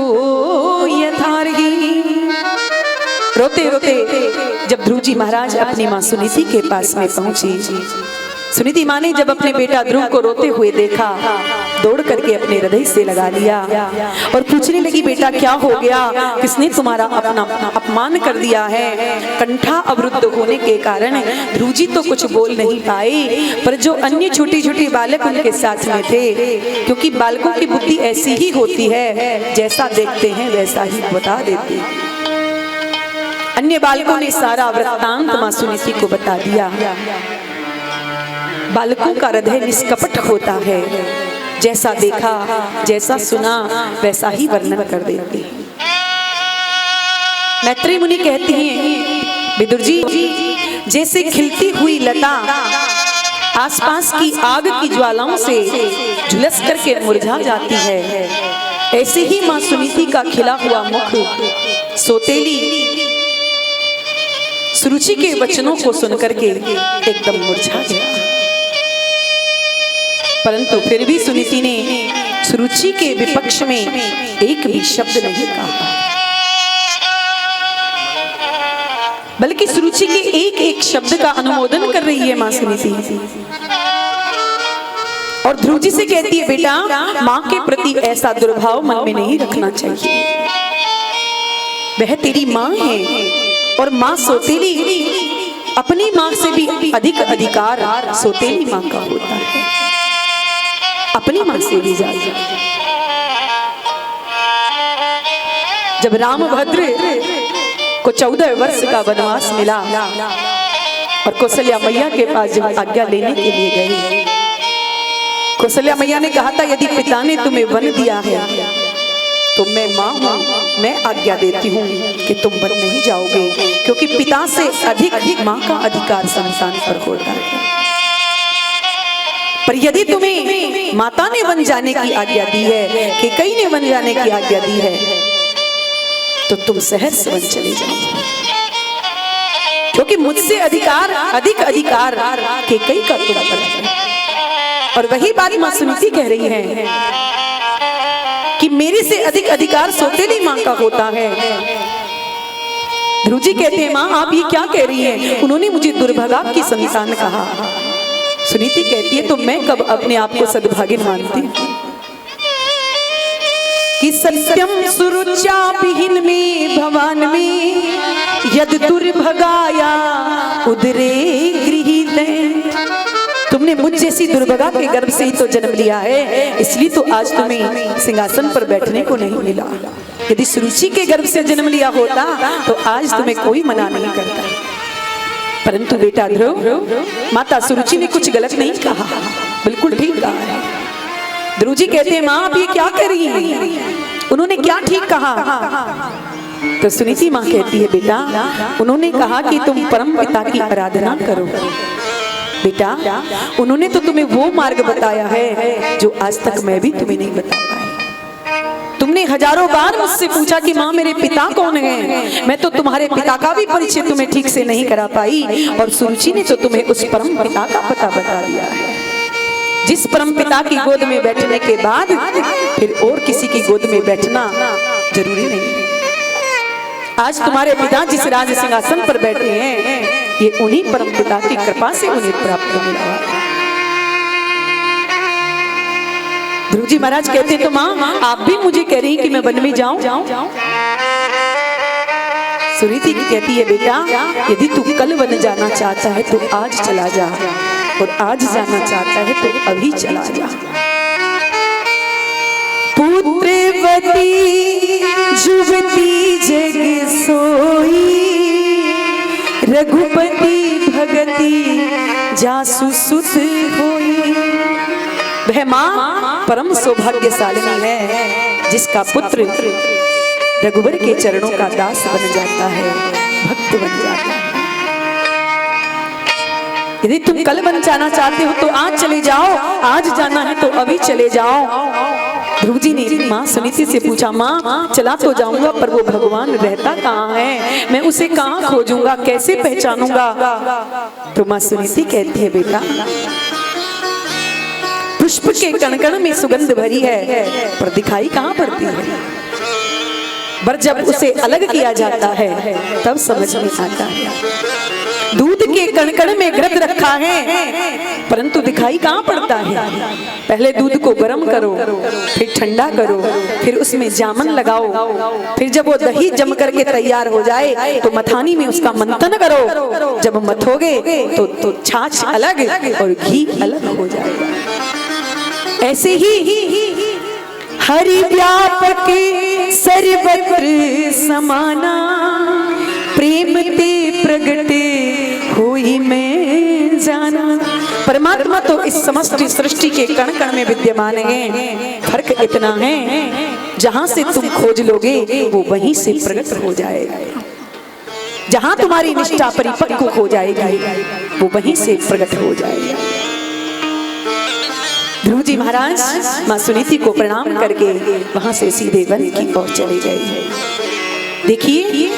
यथार्हि। रोते रोते जब ध्रुव जी महाराज अपनी मां सुनीति के पास में पहुंची सुनीति माँ ने जब अपने बेटा ध्रुव को रोते हुए देखा, दौड़ करके अपने हृदय से लगा लिया और पूछने लगी, बेटा क्या हो गया, किसने तुम्हारा अपना अपमान कर दिया है। कंठा अवरुद्ध होने के कारण ध्रुव जी तो कुछ बोल नहीं पाए, पर जो अन्य छोटे छोटे बालक उनके साथ में थे, क्योंकि बालकों की बुद्धि ऐसी ही होती है, जैसा देखते हैं वैसा ही बता देते हैं। अन्य बालकों ने सारा वृत्तांत मां सुनीति को बता दिया। बालकों का हृदय निष्कपट होता है, जैसा देखा जैसा सुना वैसा ही वर्णन कर देते हैं। मैत्री मुनि कहती हैं, विदुर जी जैसे खिलती हुई लता आसपास की आग की ज्वालाओं से झुलस करके मुरझा जाती है, ऐसे ही मां सुनीति का खिला हुआ मुख सोतेली सुरुचि के वचनों को सुनकर के एकदम मुरझा गया। परंतु फिर भी सुनीति ने सुरुचि के विपक्ष में एक भी शब्द नहीं कहा, बल्कि सुरुचि के एक एक शब्द का अनुमोदन कर रही है मां सुनीति। और ध्रुव जी से कहती है, बेटा मां के प्रति ऐसा दुर्भाव मन में नहीं रखना चाहिए। वह तेरी मां है और मां सोतेली अपनी मां से भी अधिक अधिकार सोतेली मां का होता है, अपनी मां से भी ज्यादा। जब रामभद्र को 14 वर्ष का वनवास मिला और कौशल्या मैया के पास जब आज्ञा लेने के लिए गए, कौशल्या मैया ने कहा था, यदि पिता ने तुम्हें वन दिया है तो मैं मां हूं, मैं आज्ञा देती हूँ कि तुम वन नहीं जाओगे, क्योंकि पिता से अधिक मां का अधिकार संतान पर होता है। पर यदि तुम्हें माता ने वन जाने की आज्ञा दी है, कैकेयी ने वन जाने की आज्ञा दी है, तो तुम सहर्ष वन चले जाओ, क्योंकि मुझसे अधिक अधिकार कैकेयी का तुम पर है। और वही बात मां सुनीति कह रही है कि मेरे से अधिक अधिकार सोतेली मां का होता है। ध्रुव जी कहते हैं, मां आप ये क्या कह रही हैं, उन्होंने मुझे दुर्भागा की संतान कहा। सुनीति कहती है, तो मैं कब अपने आप को सद्भागिन मानती हूँ कि सत्यम सुरुचा विहीन में भवान में यद दुर्भगाया उदरे गृहीत। तुमने मुझ जैसी दुर्भगा के गर्भ से ही तो जन्म लिया है, इसलिए तो आज तुम्हें सिंहासन पर बैठने को नहीं मिला। यदि सुरुचि के गर्भ से जन्म लिया होता तो आज तुम्हें कोई मना नहीं करता। परंतु बेटा ध्रुव, माता सुरुचि ने कुछ गलत नहीं कहा, बिल्कुल ठीक कहा है। ध्रुव जी कहते हैं, माँ आप ये क्या कर रही हैं, उन्होंने क्या ठीक कहा। तो सुनीति माँ कहती है, बेटा उन्होंने कहा कि तुम परम पिता की आराधना करो। बेटा उन्होंने तो तुम्हें वो मार्ग बताया है जो आज तक मैं भी तुम्हें नहीं बता पाई। तुमने हजारों बार मुझसे पूछा कि माँ मेरे पिता कौन हैं, मैं तो तुम्हारे पिता का भी परिचय तुम्हें ठीक से नहीं करा पाई, और सुरुचि ने तो तुम्हें उस परम पिता का पता बता दिया है, जिस परम पिता की गोद में बैठने के बाद फिर और किसी की गोद में बैठना जरूरी नहीं। आज तुम्हारे पिता जिस राज सिंहासन पर बैठे हैं, ये उन्हीं परम पिता की कृपा से उन्हें प्राप्त मिला। ध्रुव जी महाराज कहते तो माँ आप भी मुझे कह रही कि मैं वन में जाऊं। सुनीति कहती है, बेटा यदि तू कल वन जाना चाहता है तो आज चला जा, और आज जाना चाहता है तो अभी चला जा। पुत्रवती जुवती जग सोई, रघुपति भगति जासु सुत होई। वह मां परम सौभाग्यशालिनी है जिसका पुत्र रघुवर के चरणों का दास बन जाता है, भक्त बन जाता है। यदि तुम कल वन जाना चाहते हो तो आज चले जाओ, आज जाना है तो अभी चले जाओ। ध्रुव जी ने माँ सुनीति से पूछा, माँ चला तो जाऊंगा पर वो भगवान रहता कहाँ है, मैं उसे कहाँ खोजूंगा, कैसे पहचानूंगा। तो माँ सुनीति कहती है, बेटा पुष्प के कणकण में सुगंध भरी है पर दिखाई कहाँ पड़ती है, पर जब उसे अलग किया जाता है तब समझ में आता है। दूध के कण कण में घृत रखा है, परंतु दिखाई कहाँ पड़ता है। पहले दूध को गर्म करो, फिर ठंडा करो, फिर उसमें जामन लगाओ, फिर जब वो दही जम करके तैयार हो जाए तो मथानी में उसका मंथन करो। जब मथोगे तो छाछ अलग और घी अलग हो जाएगा। ऐसे ही हरि व्यापक सर्वत्र समाना, प्रेम ते प्रगट हुई मैं जाना। परमात्मा तो इस समस्त सृष्टि के कण कण में विद्यमान है। फर्क इतना है, जहां से तुम खोज लोगे वो वहीं से प्रकट हो जाएगा। जहां तुम्हारी निष्ठा परिपक्व हो जाएगी वो वहीं से प्रकट हो जाएगा। ध्रुव जी महाराज मां सुनीति को प्रणाम करके वहां से सीधे वन की ओर चले गए। देखिए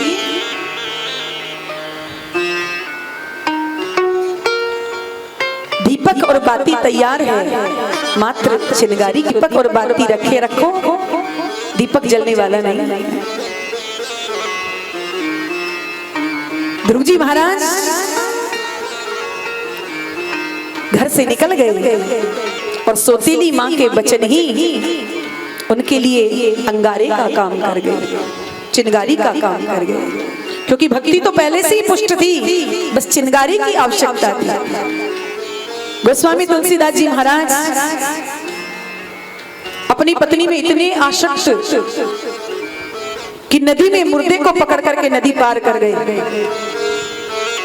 दीपक और बाती तैयार है, मात्र चिनगारी दीपक और बाती रखे रखो, दीपक जलने वाला नहीं। ध्रुव जी महाराज घर से निकल गए और सौतेली मां के वचन ही उनके लिए अंगारे का काम कर गए, चिनगारी का काम कर गए। क्योंकि भक्ति तो पहले से ही पुष्ट थी, बस चिनगारी की आवश्यकता थी। गोस्वामी तुलसीदास जी महाराज अपनी पत्नी में इतने आसक्त कि नदी में मुर्दे को पकड़ करके नदी पार कर गए।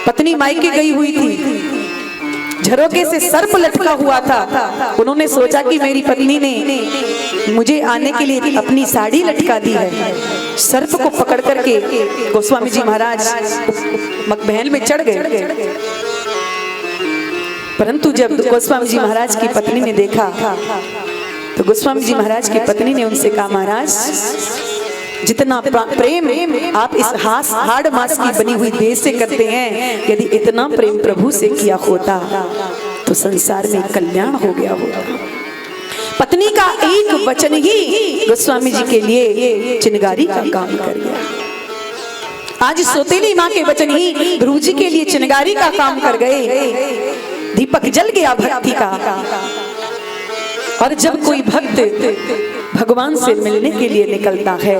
पत्नी मायके गई हुई थी, झरोके से सर्प लटका हुआ था। उन्होंने सोचा कि मेरी पत्नी ने मुझे आने के लिए अपनी साड़ी लटका दी है। सर्प को पकड़ करके गोस्वामी जी महाराज महल में चढ़ गए। परंतु जब गोस्वामी जी महाराज की पत्नी ने देखा तो गोस्वामी जी महाराज की पत्नी ने उनसे कहा, महाराज जितना प्रेम आप इस हाड़ मास की बनी हुई देह से करते हैं, यदि इतना प्रेम प्रभु से किया होता तो संसार में कल्याण हो गया होता। पत्नी का एक वचन ही गोस्वामी जी के लिए चिनगारी का काम कर गया। आज सौतेली मां के वचन ही ध्रुव जी के लिए चिनगारी का काम कर गए। दीपक जल गया भक्ति का। और जब कोई भक्त भगवान से मिलने के लिए निकलता है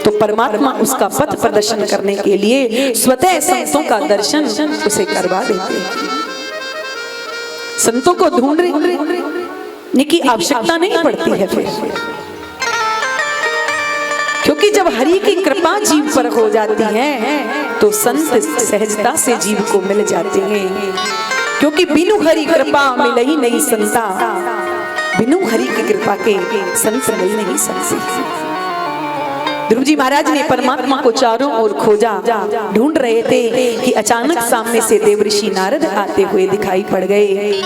तो परमात्मा उसका पथ प्रदर्शन करने के लिए स्वतः संतों का दर्शन उसे करवा देते हैं। संतों को ढूंढने की आवश्यकता नहीं पड़ती है फिर, क्योंकि जब हरि की कृपा जीव पर हो जाती है तो संत सहजता से जीव को मिल जाते हैं। क्योंकि बिनु हरि कृपा मिल ही नहीं संता, बिनु हरि की कृपा के संत मिल नहीं सकते। ध्रुव जी महाराज ने परमात्मा को चारों ओर खोजा, ढूंढ रहे थे कि अचानक सामने से देवऋषि नारद आते हुए दिखाई पड़ गए।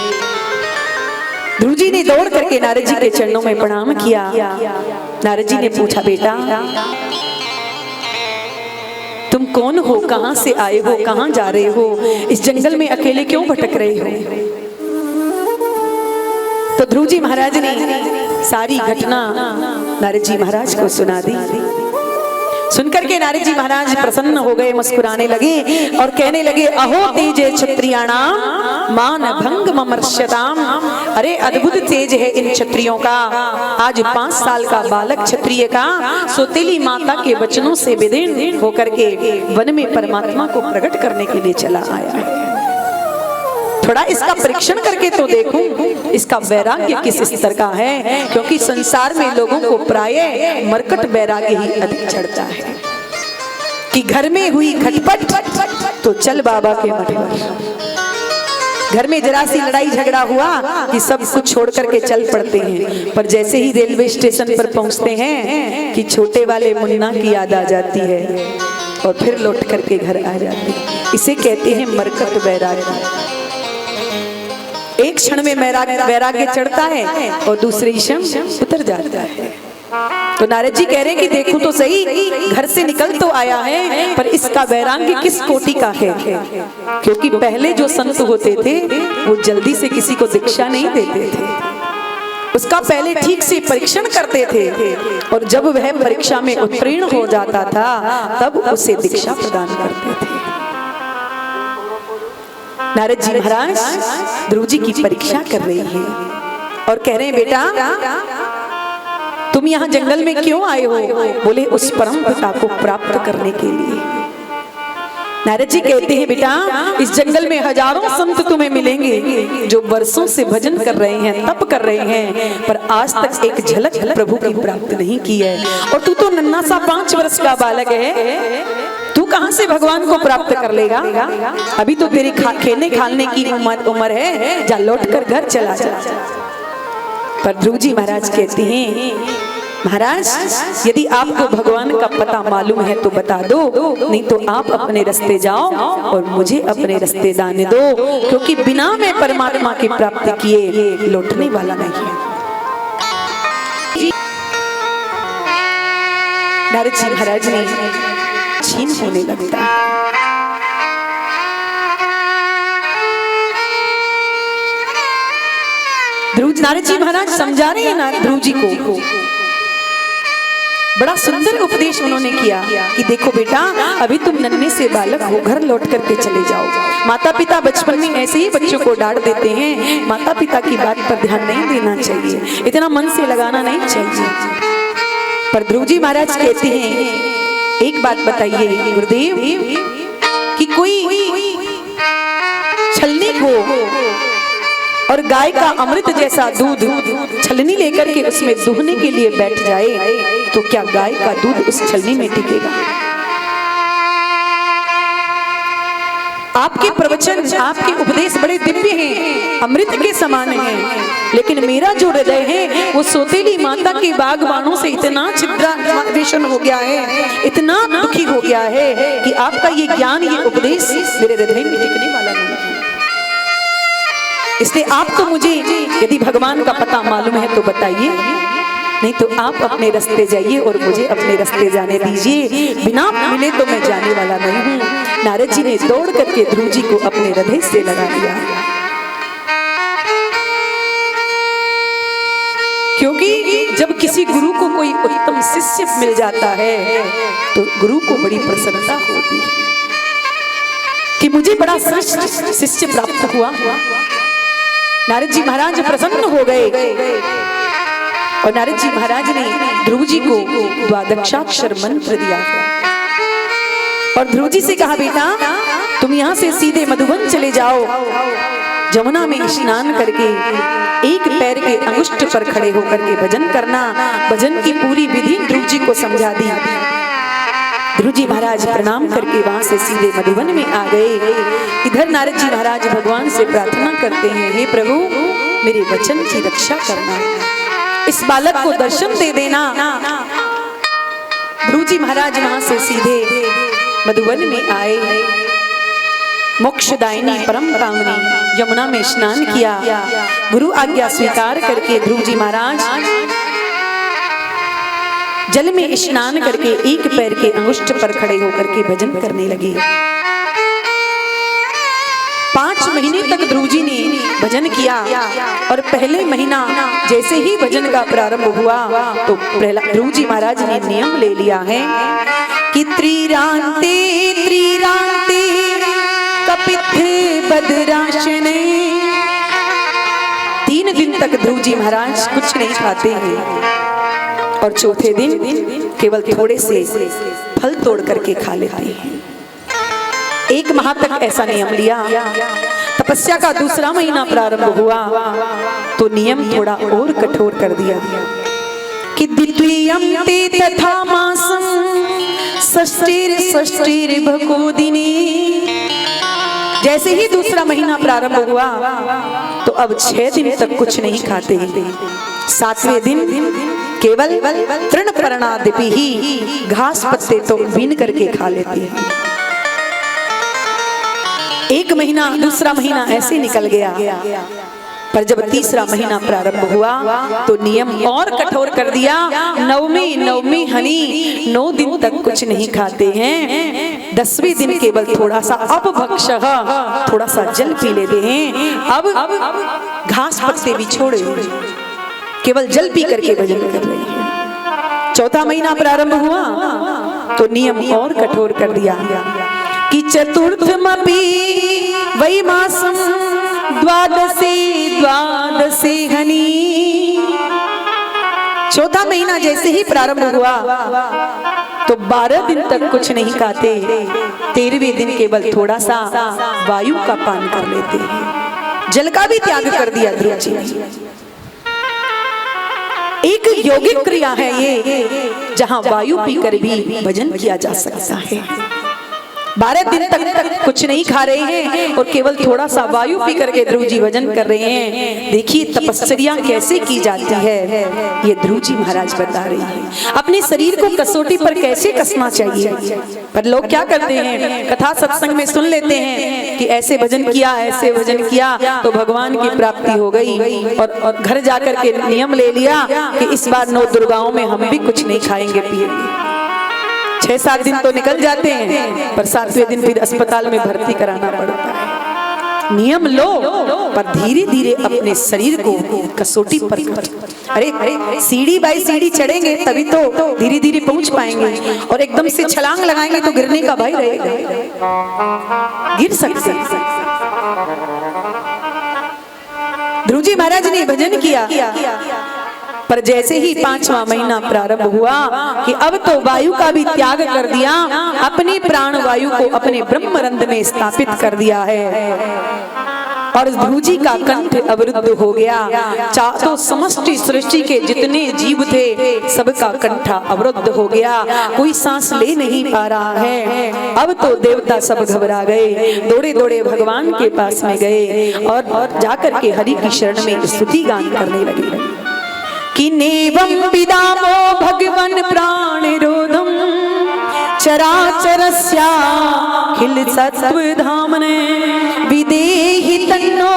ध्रुव जी ने दौड़ करके नारद जी के चरणों में प्रणाम किया। नारद जी ने पूछा, बेटा तुम कौन हो, कहां से आए हो, कहां जा रहे हो, इस जंगल में अकेले क्यों भटक रहे हो। तो ध्रुव जी महाराज ने सारी घटना नारद जी महाराज को सुना दी। सुनकर के नारद जी महाराज प्रसन्न हो गए, मुस्कुराने लगे और कहने लगे, अहो तेजे क्षत्रियाणाम मान भंग ममर्ष्यताम। अरे अद्भुत तेज है इन क्षत्रियों का। आज 5 साल का बालक क्षत्रिय का सौतेली माता के वचनों से विदीर्ण होकर के वन में परमात्मा को प्रकट करने के लिए चला आया है। थोड़ा इसका परीक्षण करके तो देखूं इसका वैराग्य किस स्तर का है, क्योंकि संसार में लोगों को प्राय मरकट वैराग्य ही अधिक चढ़ता है कि घर में हुई खटपट तो चल बाबा के मठ पर। घर में जरा सी लड़ाई झगड़ा हुआ कि सब कुछ छोड़ करके चल पड़ते हैं, पर जैसे ही रेलवे स्टेशन पर पहुंचते हैं कि छोटे वाले मुन्ना की याद आ जाती है और फिर लौट करके घर आ जाते हैं। इसे कहते हैं मरकट वैराग्य। एक क्षण में वैराग्य चढ़ता है और दूसरे क्षण उतर जाता है। तो नारद जी कह रहे हैं कि देखो तो सही, घर से निकल तो आया है पर इसका वैराग्य किस कोटि का है। क्योंकि पहले जो संत होते थे वो जल्दी से किसी को दीक्षा नहीं देते थे, उसका पहले ठीक से परीक्षण करते थे और जब वह परीक्षा में उत्तीर्ण हो जाता था तब उसे दीक्षा प्रदान करते थे। नारद जी महाराज ध्रुव जी की परीक्षा कर रही हैं और कह रहे हैं बेटा तुम यहाँ जंगल में क्यों आए हो? बोले उस परम पिता को प्राप्त करने के लिए। नारद जी कहते हैं बेटा इस जंगल में हजारों संत तुम्हें मिलेंगे जो वर्षों से भजन कर रहे हैं, तप कर रहे हैं, पर आज तक एक झलक प्रभु की प्राप्त नहीं की है। और तू तो नन्हा सा 5 वर्ष का बालक है, तू कहां से भगवान को प्राप्त कर लेगा? अभी तो तेरी खेलने खालने की उम्र है, जा लौट कर घर चला जा। पर ध्रुव जी महाराज कहते हैं महाराज यदि आपको भगवान का पता मालूम है तो बता दो, नहीं तो आप अपने रास्ते जाओ और मुझे अपने रास्ते जाने दो, क्योंकि बिना मैं परमात्मा की प्राप्ति किए लौटने वाला नहीं है। नारद जी महाराज ने छीन होने लगता। नारद जी महाराज समझा रहे हैं ना ध्रुव जी को, बड़ा सुंदर उपदेश उन्होंने किया कि देखो बेटा अभी तुम नन्हे से बालक हो, घर लौट करके चले जाओ। माता पिता बचपन में ऐसे ही बच्चों को डांट देते हैं, माता पिता की बात पर ध्यान नहीं देना चाहिए, इतना मन से लगाना नहीं चाहिए। पर ध्रुव जी महाराज कहते हैं एक बात बताइए गुरुदेव कि कोई छलनी हो और गाय का अमृत जैसा दूध छलनी लेकर के उसमें दुहने के लिए बैठ जाए तो क्या गाय का दूध उस छलनी में टिकेगा? आपके प्रवचन आपके उपदेश बड़े दिव्य हैं, अमृत के समान हैं, लेकिन मेरा जो हृदय है वो सोतेली माता के बागबानों से इतना छिद्रावेशन हो गया है, इतना दुखी हो गया है कि आपका ये ज्ञान ये उपदेश मेरे हृदय में टिकने वाला नहीं है। इसलिए आप तो मुझे यदि भगवान का पता मालूम है तो बताइए, नहीं तो आप अपने रास्ते जाइए और मुझे अपने रास्ते जाने दीजिए, बिना मिले तो मैं जाने वाला नहीं हूँ। नारद जी ने दौड़ करके ध्रुव जी को अपने हृदय से लगा लिया, क्योंकि जब किसी गुरु को कोई उत्तम शिष्य मिल जाता है तो गुरु को बड़ी प्रसन्नता होती है कि मुझे बड़ा श्रेष्ठ शिष्य प्राप्त हुआ। नारद जी महाराज प्रसन्न हो गए और नारद जी महाराज ने ध्रुव जी को द्वादशाक्षर मंत्र दिया और ध्रुव जी से कहा बेटा तुम यहाँ से सीधे मधुबन चले जाओ, जमुना में स्नान करके एक पैर के अंगुष्ठ पर खड़े होकर के भजन करना। भजन की पूरी विधि ध्रुव जी को समझा दी। ध्रुव जी महाराज प्रणाम करके वहां से सीधे मधुबन में आ गए। इधर नारद जी महाराज भगवान से प्रार्थना करते हैं, हे प्रभु मेरे वचन की रक्षा करना, इस बालक को दर्शन दे देना। ध्रुव जी महाराज वहां से सीधे मधुबन में आए, मोक्षदायिनी परम पावनी यमुना में स्नान किया। गुरु आज्ञा स्वीकार करके ध्रुव जी महाराज जल में स्नान करके एक पैर के अंगुष्ठ पर खड़े होकर के भजन करने लगे। 5 महीने तक ध्रुव जी ने भजन किया और पहले महीना जैसे ही भजन का प्रारंभ हुआ तो ध्रुव जी महाराज ने नियम ले लिया है कि त्रिरांते त्रिरांते कपित्थ बदराशने। 3 दिन तक ध्रुव जी महाराज कुछ नहीं खाते हैं और चौथे दिन केवल थोड़े से फल तोड़ करके खा लेते हैं। 1 माह तक ऐसा नियम लिया। तपस्या का दूसरा महीना प्रारंभ हुआ तो नियम थोड़ा और कठोर कर दिया कि द्वितीयं ते तथा मासं षष्ठीर भगोदिनी। जैसे ही दूसरा महीना प्रारंभ हुआ तो अब 6 दिन तक कुछ नहीं खाते। 7वें दिन केवल तृण पर्णादिपि ही घास पत्ते तो बीन करके खा लेते हैं। 1 महीना दूसरा महीना ऐसे निकल गया, पर जब तीसरा महीना प्रारंभ हुआ तो नियम और कठोर कर दिया। नवमी हनी 9 दिन तक कुछ नहीं खाते हैं। 10वें दिन केवल थोड़ा सा अपभक्षः थोड़ा सा जल पी लेते हैं। अब घास पत्ते भी छोड़े, केवल जल पी करके भजन कर रहे हैं। 4था महीना प्रारंभ हुआ तो नियम और कठोर कर दिया। कि चतुर्थमपि वै मासम द्वादशी हनी। चौथा महीना जैसे ही प्रारंभ हुआ तो 12 दिन तक कुछ नहीं खाते, 13वें दिन केवल थोड़ा सा वायु का पान कर लेते हैं। जल का भी त्याग कर दिया ध्रुव जी। एक यौगिक क्रिया है ये, जहां वायु पीकर भी भजन किया जा सकता है। 12 दिन तक कुछ नहीं खा रहे हैं और केवल थोड़ा सा वायु पी करके ध्रुव जी भजन कर रहे हैं। देखिए तपस्या कैसे की जाती है, ये ध्रुव जी महाराज बता रहे हैं। अपने शरीर को कसौटी पर कैसे कसना चाहिए। पर लोग क्या करते हैं, कथा सत्संग में सुन लेते हैं कि ऐसे भजन किया, ऐसे भजन किया तो भगवान की प्राप्ति हो गई, और घर जाकर के नियम ले लिया कि इस बार 9 दुर्गाओं में हम भी कुछ नहीं खाएंगे पिएंगे। 6-7 दिन तो निकल जाते हैं, पर 7वें दिन फिर अस्पताल में भर्ती कराना पड़ता है। नियम लो, पर धीरे धीरे अपने शरीर को कसौटी पर अरे सीढ़ी बाई सीढ़ी चढ़ेंगे तभी तो धीरे धीरे पहुंच पाएंगे, और एकदम से छलांग लगाएंगे तो गिरने का भय रहेगा, गिर सकते। ध्रुव जी महाराज ने भजन किया, पर जैसे ही 5वां महीना प्रारंभ हुआ कि अब तो वायु का भी त्याग कर दिया, अपनी प्राण वायु को अपने ब्रह्मरंध्र में स्थापित कर दिया है, और ध्रुव जी का कंठ अवरुद्ध हो गया। तो समष्टि सृष्टि के जितने जीव थे सबका कंठ अवरुद्ध हो गया, कोई सांस ले नहीं पा रहा है। अब तो देवता सब घबरा गए, दौड़े दौड़े भगवान के पास में गए और जाकर के हरि की शरण में स्तुति गान करने लगे कि नेवं विदामो भगवन प्राण रोधम चराचरस्याखिल सत्वधामने विदेहि तन्नो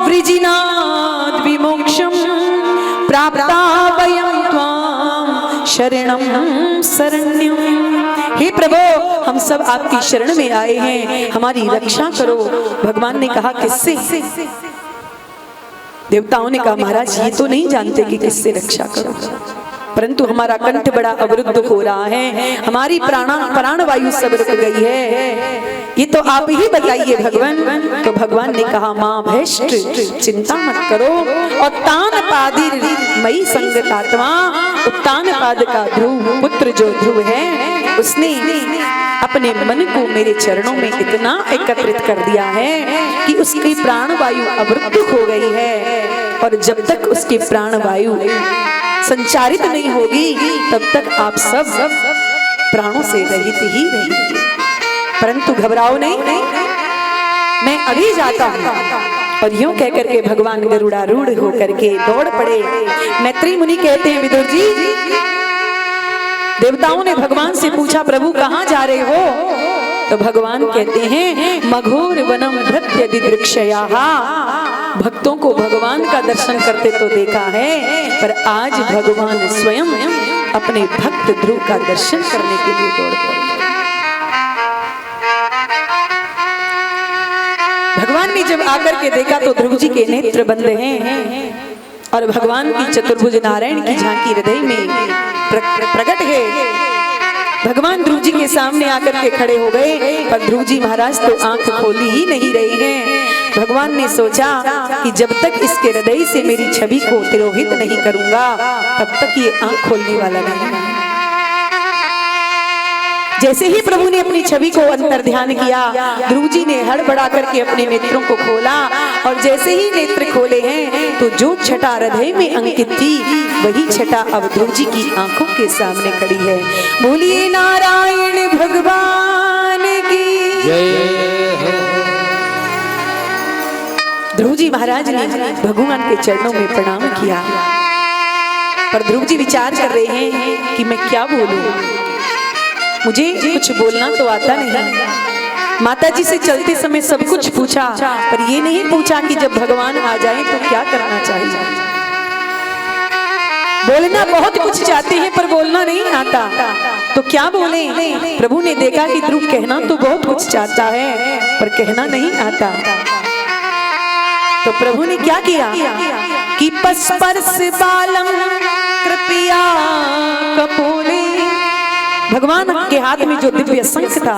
वृजिनाद विमोक्षम प्राप्ता वयं त्वां शरणं शरण्यं। हे प्रभु, हम सब आपकी शरण में आए हैं, हमारी रक्षा करो। भगवान ने कहा किससे? देवताओं ने कहा महाराज ये तो नहीं जानते कि किससे रक्षा करो, परंतु हमारा कंठ बड़ा अवरुद्ध हो रहा है, हमारी प्राण वायु सब रुक गई है, ये तो आप ही बताइए भगवान। तो भगवान ने कहा मां भैष्ट चिंता मत करो, और तान पादिर मई संगतात्मा, उत्तान पाद का ध्रुव पुत्र जो ध्रुव है उसने अपने मन को मेरे चरणों में इतना एकत्रित कर दिया है कि उसकी प्राण वायु अवरुद्ध हो गई है, और जब तक उसकी प्राण वायु संचारित नहीं होगी तब तक आप सब प्राणों से रहित ही रहेंगे। परंतु घबराओ नहीं, मैं अभी जाता हूँ। और यूं कहकर के भगवान गरुड़ारूढ़ होकर के दौड़ पड़े। मैत्री मुनि कहते हैं विदुर जी, देवताओं ने भगवान से पूछा प्रभु कहाँ जा रहे हो? तो भगवान कहते हैं मघोर वनम भृत्य दिदृक्षयाः। भक्तों को भगवान का दर्शन करते तो देखा है, पर आज भगवान स्वयं अपने भक्त ध्रुव का दर्शन करने के लिए दौड़ पड़े। भगवान ने जब आकर के देखा तो ध्रुव जी के नेत्र बंद हैं, और भगवान की चतुर्भुज नारायण की झांकी हृदय में प्रकट है। भगवान ध्रुव जी के सामने आकर के खड़े हो गए, पर ध्रुव जी महाराज तो आंख खोली ही नहीं रही हैं। भगवान ने सोचा कि जब तक इसके हृदय से मेरी छवि को तिरोहित नहीं करूंगा तब तक ये आंख खोलने वाला नहीं। जैसे ही प्रभु ने अपनी छवि को अंतर ध्यान किया, ध्रुव जी ने हड़बड़ा करके अपने नेत्रों को खोला, और जैसे ही नेत्र खोले हैं तो जो छटा हृदय में अंकित थी वही छटा अब ध्रुव जी की आंखों के सामने खड़ी है। बोलिए नारायण भगवान की जय। ध्रुव जी महाराज ने भगवान के चरणों में प्रणाम किया, पर ध्रुव जी विचार कर रहे हैं कि मैं क्या बोलूं, मुझे कुछ बोलना तो आता नहीं। माता जी से चलते समय सब कुछ पूछा, पर ये नहीं पूछा कि जब भगवान आ जाए तो क्या करना चाहिए। बोलना बहुत कुछ चाहते हैं पर बोलना नहीं आता, तो क्या बोले। प्रभु ने देखा कि ध्रुव कहना तो बहुत कुछ चाहता है पर कहना नहीं आता, तो प्रभु ने क्या किया कि पस्पर्श बालम कृपया कपोले। भगवान के हाथ में जो दिव्य शंख था,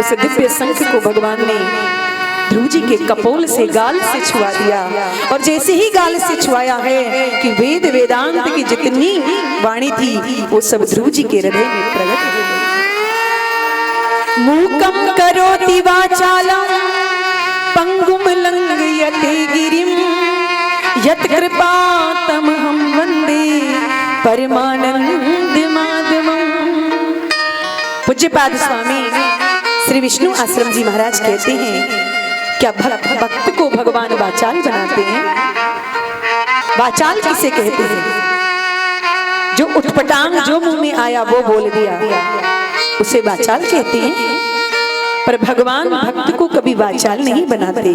उस दिव्य शंख को भगवान ने ध्रुव जी के कपोल से, गाल से छुआ दिया। और जैसे ही गाल से छुआया है कि वेद वेदांत की जितनी वाणी थी वो सब ध्रुव जी के हृदय में प्रकट हो गई। मूकम करोति वाचालम पंगुम लंघयते गिरिम यत् कृपातम हम वंदे परमानंद माधवम। पूज्यपाद स्वामी श्री विष्णु आश्रम जी महाराज कहते हैं, क्या भक्त को भगवान वाचाल बनाते हैं? वाचाल किसे कहते हैं? जो उठपटांग जो मुंह में आया वो बोल दिया, उसे वाचाल कहते हैं। पर भगवान भक्त को कभी वाचाल नहीं बनाते।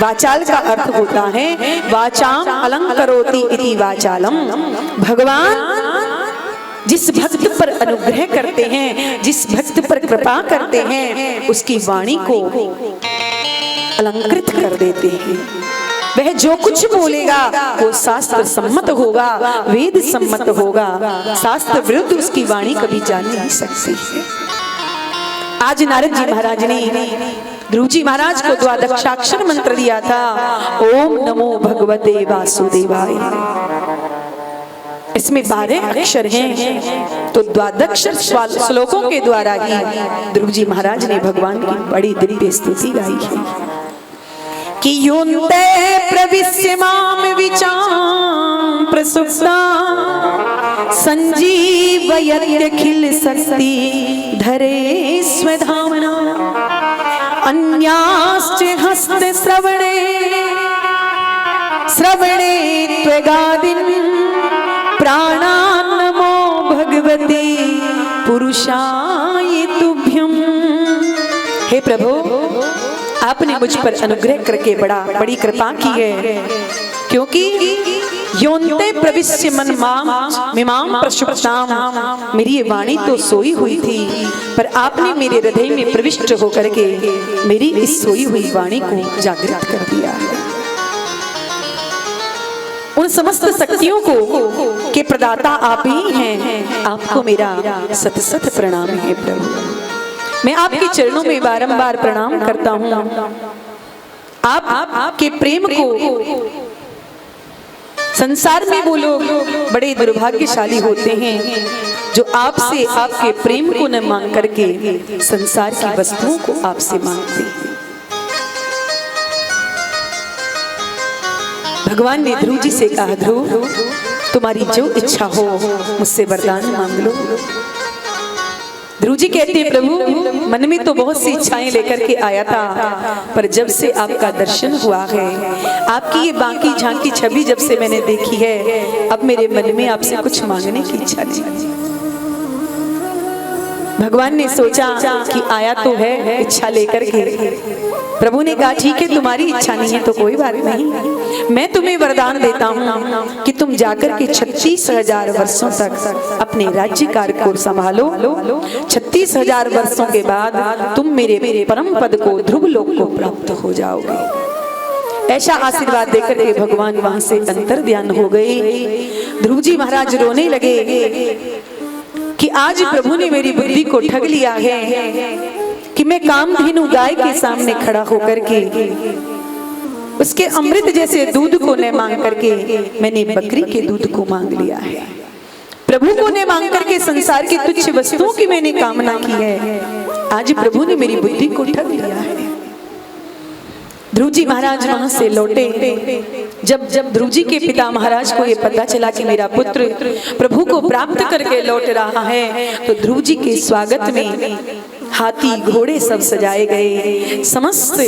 वाचाल का अर्थ होता है वाचाम अलंकरोति इति वाचालम। भगवान जिस भक्त पर अनुग्रह करते हैं, जिस भक्त पर कृपा करते हैं, उसकी वाणी को अलंकृत कर देते हैं। वह जो कुछ बोलेगा वो शास्त्र सम्मत होगा, वेद सम्मत होगा। शास्त्र विरुद्ध उसकी वाणी कभी जा नहीं सकती। आज नारद जी महाराज ने ध्रुव जी महाराज को द्वादशाक्षर मंत्र दिया था, ओम नमो भगवते वासुदेवाय। इसमें 12 अक्षर हैं, तो द्वादशाक्षर श्लोकों के द्वारा ही ध्रुव जी महाराज ने भगवान की बड़ी दिव्य स्तुति गाई है कि योन्ते प्रविश्य माम विचाम प्रसुप्ता संजीवयत्यखिल शक्ति धरे स्वधामना अन्याश्च हस्त श्रवणे त्वगादिन प्राणान् नमो भगवते पुरुषाय तुभ्यम। हे प्रभु, आपने मुझ पर अनुग्रह करके बड़ी कृपा की है, क्योंकि योन्ते प्रविश्य मन मिमाम प्रसुप्ताम, मेरी ये वाणी तो सोई हुई थी, पर आपने मेरे हृदय में प्रविष्ट होकर के मेरी इस सोई हुई वाणी को जागृत कर दिया है। उन समस्त शक्तियों को के प्रदाता आप ही हैं। आपको मेरा सत सत प्रणाम है प्रभु। मैं आपके चरणों में बारंबार प्रणाम करता हूँ। आपके प्रेम को, संसार में वो लोग बड़े दुर्भाग्यशाली होते हैं जो आपसे आपके प्रेम को न मांग करके संसार की वस्तुओं को आपसे मांगते हैं। भगवान ने ध्रुव जी से कहा, ध्रुव तुम्हारी जो इच्छा हो मुझसे वरदान मांग लो। ध्रुव जी कहते हैं, प्रभु मन में तो बहुत सी इच्छाएं लेकर के आया था, पर जब से आपका दर्शन हुआ है, आपकी ये बांकी झांकी छवि जब से मैंने देखी है, अब मेरे मन में आपसे कुछ मांगने की इच्छा नहीं। भगवान ने सोचा कि आया तो है इच्छा लेकर के। प्रभु ने कहा, ठीक है तुम्हारी इच्छा नहीं है तो कोई बात नहीं, मैं तुम्हें वरदान देता हूँ कि तुम जाकर के 36,000 वर्षों तक अपने राज्य कार्य को संभालो। 36,000 वर्षों के बाद तुम मेरे परम पद को, ध्रुव लोक को प्राप्त हो जाओगे। ऐसा आशीर्वाद देकर के भगवान वहां से अंतर ध्यान हो गए। ध्रुव जी महाराज रोने लगे कि आज प्रभु ने मेरी बुद्धि को ठग लिया है कि मैं कामधेनु गाय के सामने खड़ा होकर के उसके अमृत जैसे दूध को न मांग करके मैंने बकरी के दूध को मांग लिया है। प्रभु को न मांग करके संसार की तुच्छ वस्तुओं की मैंने कामना की है। आज प्रभु ने मेरी बुद्धि को ठग लिया है। ध्रुव जी महाराज वहां से लौटे। जब ध्रुव जी के पिता महाराज को ये पता चला कि मेरा पुत्र प्रभु को प्राप्त करके लौट रहा है, तो ध्रुव जी के स्वागत में हाथी घोड़े सब सजाए गए। समस्त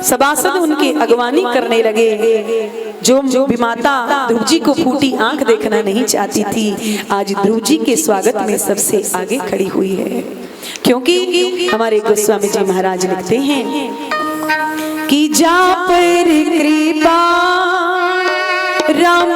सभासद उनके अगवानी करने लगे। जो विमाता ध्रुव जी को फूटी आंख देखना नहीं चाहती थी, आज ध्रुव जी के स्वागत में सबसे आगे खड़ी हुई है। क्योंकि हमारे गोस्वामी जी महाराज लिखते हैं कि जा पर कृपा राम